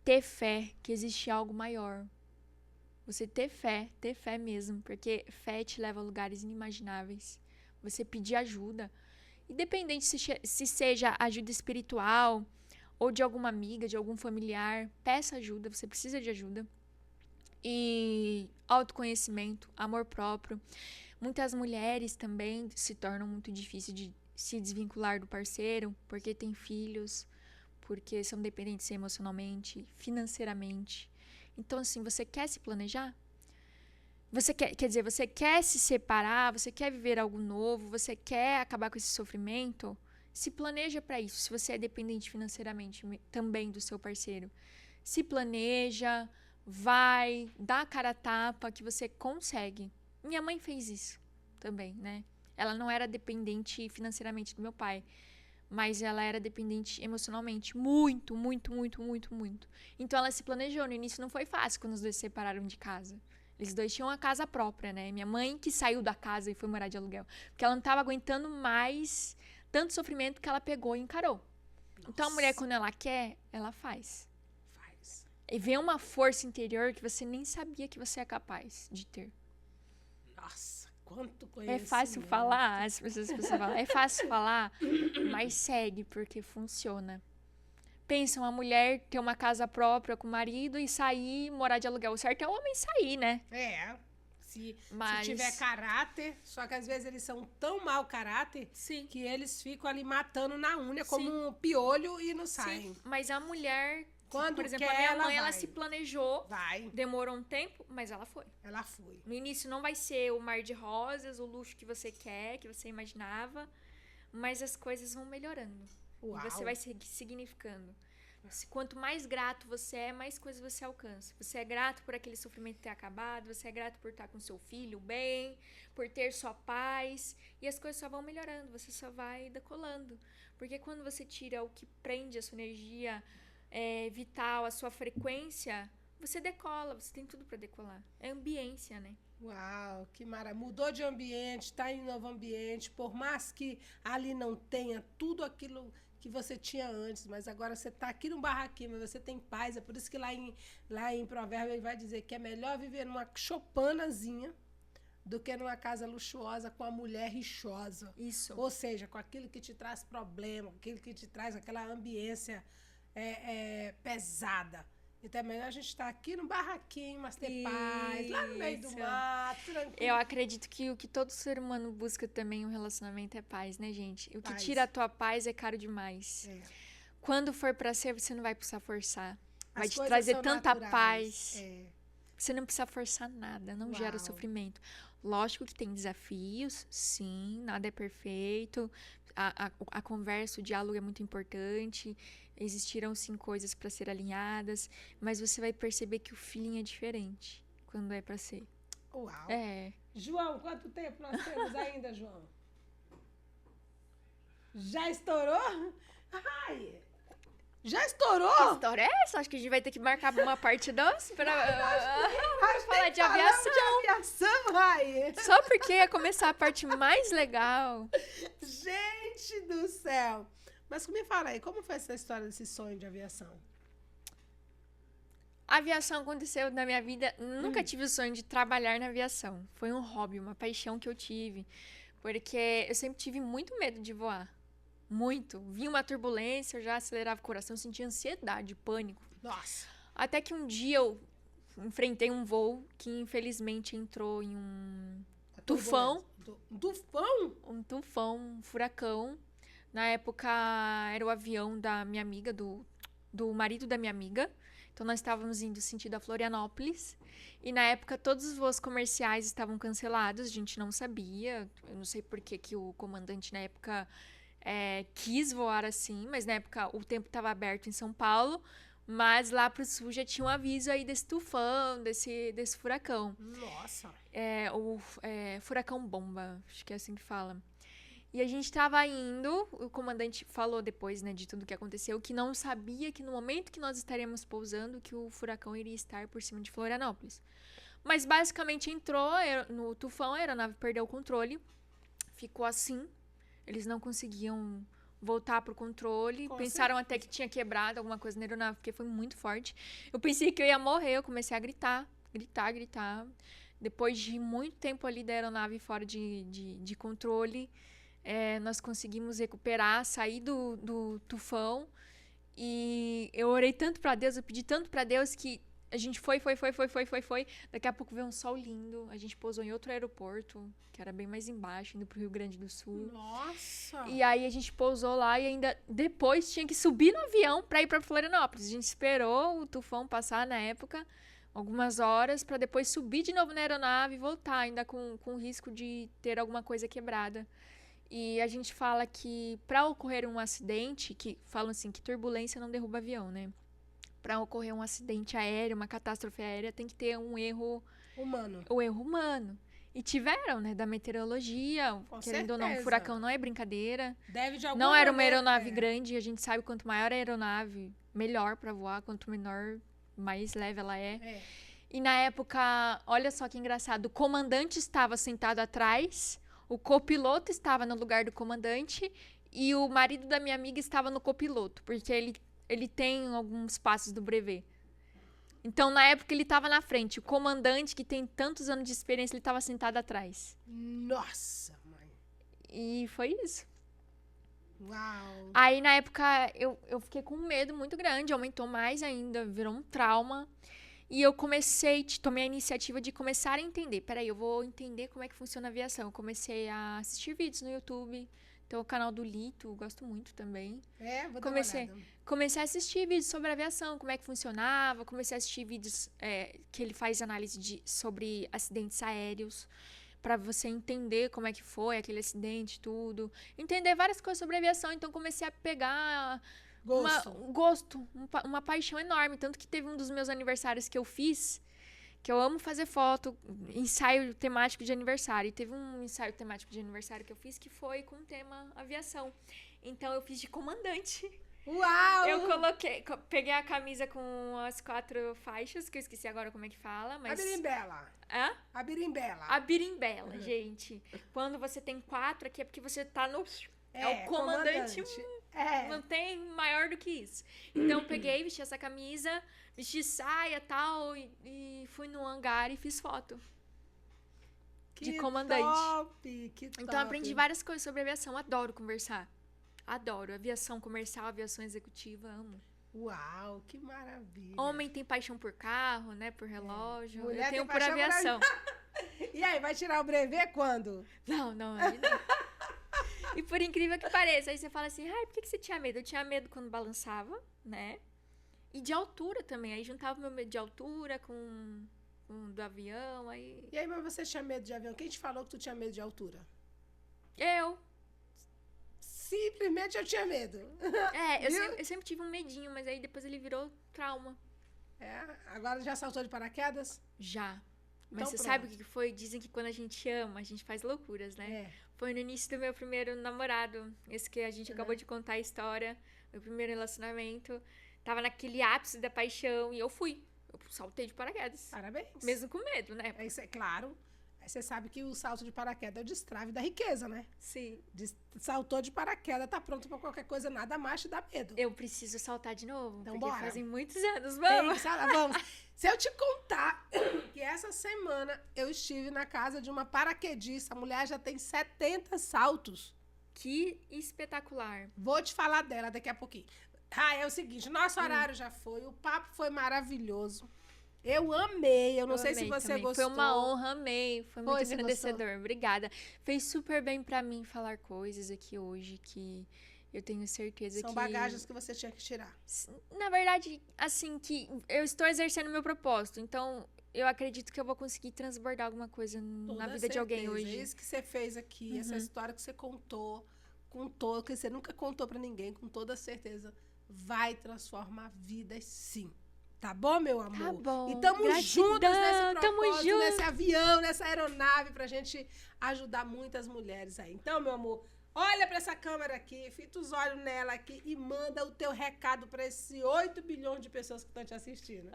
ter fé que existe algo maior. Você ter fé mesmo, porque fé te leva a lugares inimagináveis. Você pedir ajuda, independente se seja ajuda espiritual ou de alguma amiga, de algum familiar, peça ajuda, você precisa de ajuda. E autoconhecimento, amor próprio. Muitas mulheres também se tornam muito difíceis de se desvincular do parceiro, porque tem filhos, porque são dependentes emocionalmente, financeiramente. Então, assim, você quer se planejar? Você quer se separar, você quer viver algo novo, você quer acabar com esse sofrimento? Se planeja para isso. Se você é dependente financeiramente também do seu parceiro, se planeja, vai, dá a cara a tapa que você consegue. Minha mãe fez isso também, né? Ela não era dependente financeiramente do meu pai, mas ela era dependente emocionalmente. Muito, muito, muito, muito, muito. Então ela se planejou. No início não foi fácil quando os dois se separaram de casa. Eles dois tinham uma casa própria, né? Minha mãe que saiu da casa e foi morar de aluguel. Porque ela não estava aguentando mais tanto sofrimento que ela pegou e encarou. Nossa. Então a mulher, quando ela quer, ela faz. Faz. E vem uma força interior que você nem sabia que você é capaz de ter. Nossa, quanto conhecimento. É fácil falar, as pessoas falam, é fácil falar, mas segue, porque funciona. Pensa, uma mulher ter uma casa própria com o marido e sair, morar de aluguel. O certo é o homem sair, né? Se tiver caráter, só que às vezes eles são tão mau caráter Sim. que eles ficam ali matando na unha como um piolho e não saem. Sim, mas a mulher, quando por exemplo, quer, a minha mãe, ela se planejou, vai. Demorou um tempo, mas ela foi. Ela foi. No início não vai ser o mar de rosas, o luxo que você quer, que você imaginava, mas as coisas vão melhorando. Uau. E você vai se significando. Quanto mais grato você é, mais coisas você alcança. Você é grato por aquele sofrimento ter acabado, você é grato por estar com seu filho bem, por ter sua paz, e as coisas só vão melhorando, você só vai decolando. Porque quando você tira o que prende a sua energia vital, a sua frequência, você decola, você tem tudo para decolar. É ambiência, né? Uau, que maravilha. Mudou de ambiente, está em novo ambiente, por mais que ali não tenha tudo aquilo que você tinha antes, mas agora você está aqui no barraquinho, mas você tem paz. É por isso que lá em Provérbio ele vai dizer que é melhor viver numa chopanazinha do que numa casa luxuosa com a mulher rixosa. Isso. Ou seja, com aquilo que te traz problema, aquilo que te traz aquela ambiência pesada. Então é melhor a gente estar aqui no barraquinho, mas ter paz, lá no meio do mato, tranquilo. Eu acredito que o que todo ser humano busca também no relacionamento é paz, né, gente? O que tira a tua paz é caro demais. Quando for pra ser, você não vai precisar forçar. Vai te trazer tanta paz. Você não precisa forçar nada, não gera sofrimento. Lógico que tem desafios, sim, nada é perfeito. A conversa, o diálogo é muito importante. Existirão, sim, coisas para ser alinhadas, mas você vai perceber que o feeling é diferente quando é para ser. Uau! João, quanto tempo nós temos ainda, João? Já estourou? Ai! Já estourou? Que história é essa? Acho que a gente vai ter que marcar uma parte 2 para falar de aviação. De aviação, ai! Só porque ia começar a parte mais legal. Gente do céu! Mas me fala aí, como foi essa história desse sonho de aviação? A aviação aconteceu na minha vida. Nunca tive o sonho de trabalhar na aviação. Foi um hobby, uma paixão que eu tive. Porque eu sempre tive muito medo de voar. Muito. Vinha uma turbulência, eu já acelerava o coração, sentia ansiedade, pânico. Nossa! Até que um dia eu enfrentei um voo que infelizmente entrou em um tufão. Um tufão? Um tufão, um furacão. Na época, era o avião da minha amiga, do marido da minha amiga. Então, nós estávamos indo sentido a Florianópolis. E, na época, todos os voos comerciais estavam cancelados. A gente não sabia. Eu não sei por que o comandante, na época, quis voar assim. Mas, na época, o tempo estava aberto em São Paulo. Mas, lá pro sul, já tinha um aviso aí desse tufão, desse furacão. Nossa! Furacão bomba, acho que é assim que fala. E a gente estava indo, o comandante falou depois, né, de tudo que aconteceu, que não sabia que no momento que nós estaríamos pousando, que o furacão iria estar por cima de Florianópolis. Mas basicamente entrou no tufão, a aeronave perdeu o controle, ficou assim, eles não conseguiam voltar pro controle, pensaram até que tinha quebrado alguma coisa na aeronave, porque foi muito forte. Eu pensei que eu ia morrer, eu comecei a gritar. Depois de muito tempo ali da aeronave fora de controle, nós conseguimos recuperar, sair do tufão, e eu orei tanto pra Deus, eu pedi tanto pra Deus que A gente foi. Daqui a pouco veio um sol lindo. A gente pousou em outro aeroporto, que era bem mais embaixo, indo pro Rio Grande do Sul. Nossa! E aí a gente pousou lá e ainda depois tinha que subir no avião pra ir pra Florianópolis. A gente esperou o tufão passar na época, algumas horas, pra depois subir de novo na aeronave e voltar, ainda com risco de ter alguma coisa quebrada. E a gente fala que pra ocorrer um acidente, que falam assim que turbulência não derruba avião, né? Pra ocorrer um acidente aéreo, uma catástrofe aérea, tem que ter um erro Humano. o erro humano. E tiveram, né, da meteorologia, Com querendo ou não, certeza. furacão não é brincadeira. Deve de alguma Não era uma maneira- aeronave grande, a gente sabe quanto maior a aeronave, melhor pra voar, quanto menor, mais leve ela é. É. E na época, olha só que engraçado, o comandante estava sentado atrás, o copiloto estava no lugar do comandante e o marido da minha amiga estava no copiloto, porque ele tem alguns passos do brevet. Então, na época, ele estava na frente. O comandante, que tem tantos anos de experiência, ele estava sentado atrás. Nossa, mãe. E foi isso. Uau. Aí, na época, eu fiquei com um medo muito grande. Aumentou mais ainda, virou um trauma. E eu tomei a iniciativa de começar a entender. Peraí, eu vou entender como é que funciona a aviação. Eu comecei a assistir vídeos no YouTube. Tem o canal do Lito, gosto muito também. Vou Comecei. dar uma olhada. Comecei a assistir vídeos sobre aviação, como é que funcionava. Comecei a assistir vídeos que ele faz análise sobre acidentes aéreos, para você entender como é que foi aquele acidente, tudo. Entender várias coisas sobre aviação. Então, comecei a pegar uma paixão enorme. Tanto que teve um dos meus aniversários que eu fiz, que eu amo fazer foto, ensaio temático de aniversário. E teve um ensaio temático de aniversário que eu fiz que foi com o tema aviação. Então, eu fiz de comandante. Uau! Eu peguei a camisa com as 4 faixas, que eu esqueci agora como é que fala, mas... A birimbela. Hã? A birimbela. A birimbela, gente. Quando você tem 4 aqui é porque você tá no... É o comandante. Não tem maior do que isso. Então, eu peguei, vesti essa camisa, vesti saia e tal, e fui no hangar e fiz foto. De comandante. Que top. Então, eu aprendi várias coisas sobre aviação. Adoro conversar. Adoro. Aviação comercial, aviação executiva, amo. Uau, que maravilha. Homem tem paixão por carro, né? Por relógio. Mulher eu tenho tem por paixão por aviação. E aí, vai tirar o brevet quando? Não, aí não. E por incrível que pareça, aí você fala assim, por que você tinha medo? Eu tinha medo quando balançava, né? E de altura também. Aí juntava meu medo de altura com do avião, aí... E aí, mas você tinha medo de avião? Quem te falou que tu tinha medo de altura? Eu. Simplesmente eu tinha medo. Eu sempre tive um medinho, mas aí depois ele virou trauma. Agora já saltou de paraquedas? Já. Mas Então você pronto. sabe o que foi? Dizem que quando a gente ama, a gente faz loucuras, né? Foi no início do meu primeiro namorado. Esse que a gente acabou de contar a história. Meu primeiro relacionamento. Tava naquele ápice da paixão e eu fui. Eu saltei de paraquedas. Parabéns. Mesmo com medo, né? Isso é claro. Aí você sabe que o salto de paraquedas é o destrave da riqueza, né? Sim. Saltou de paraquedas, tá pronto pra qualquer coisa, nada mais te dá medo. Eu preciso saltar de novo. Então, porque bora. fazem muitos anos. Vamos! Vamos. Se eu te contar que essa semana eu estive na casa de uma paraquedista, a mulher já tem 70 saltos. Que espetacular. Vou te falar dela daqui a pouquinho. É o seguinte, nosso horário já foi, o papo foi maravilhoso. Eu amei, eu não sei se você também. gostou. Foi uma honra, amei. Foi muito você engrandecedor. gostou? Obrigada. Fez super bem pra mim falar coisas aqui hoje que eu tenho certeza São que... bagagens que você tinha que tirar. Na verdade, assim, que eu estou exercendo meu propósito. Então, eu acredito que eu vou conseguir transbordar alguma coisa na vida de alguém hoje. Isso que você fez aqui, essa história que você contou, que você nunca contou pra ninguém, com toda certeza, vai transformar vidas, sim. Tá bom, meu amor? Tá bom. E tamo juntos nesse propósito, tamo junto. nesse avião, nessa aeronave, pra gente ajudar muitas mulheres aí. Então, meu amor, olha pra essa câmera aqui, fita os olhos nela aqui e manda o teu recado pra esses 8 bilhões de pessoas que estão te assistindo.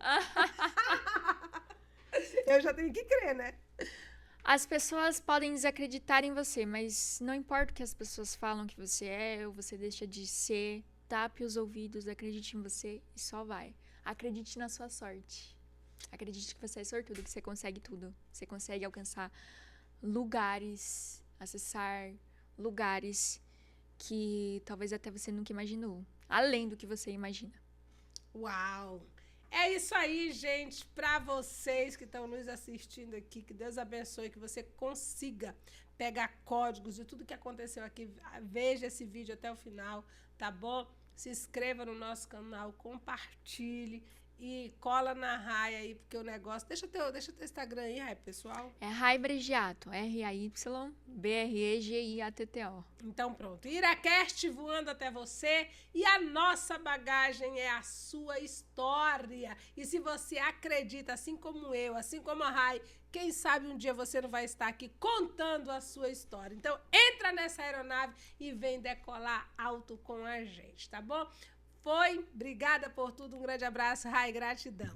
Eu já tenho que crer, né? As pessoas podem desacreditar em você, mas não importa o que as pessoas falam que você é ou você deixa de ser, tape os ouvidos, acredite em você e só vai. Acredite na sua sorte. Acredite que você é sortudo, que você consegue tudo. Você consegue alcançar lugares, acessar lugares que talvez até você nunca imaginou. Além do que você imagina. Uau! É isso aí, gente, para vocês que estão nos assistindo aqui, que Deus abençoe, que você consiga pegar códigos de tudo que aconteceu aqui. Veja esse vídeo até o final, tá bom? Se inscreva no nosso canal, compartilhe e cola na Rai aí, porque o negócio... Deixa teu Instagram aí, Rai, pessoal. É Rai Bregiato, RAYBREGIATTO. Então pronto, Iracast voando até você e a nossa bagagem é a sua história. E se você acredita, assim como eu, assim como a Rai, quem sabe um dia você não vai estar aqui contando a sua história. Então entra nessa aeronave e vem decolar alto com a gente, tá bom? Obrigada por tudo, um grande abraço, Rai, gratidão.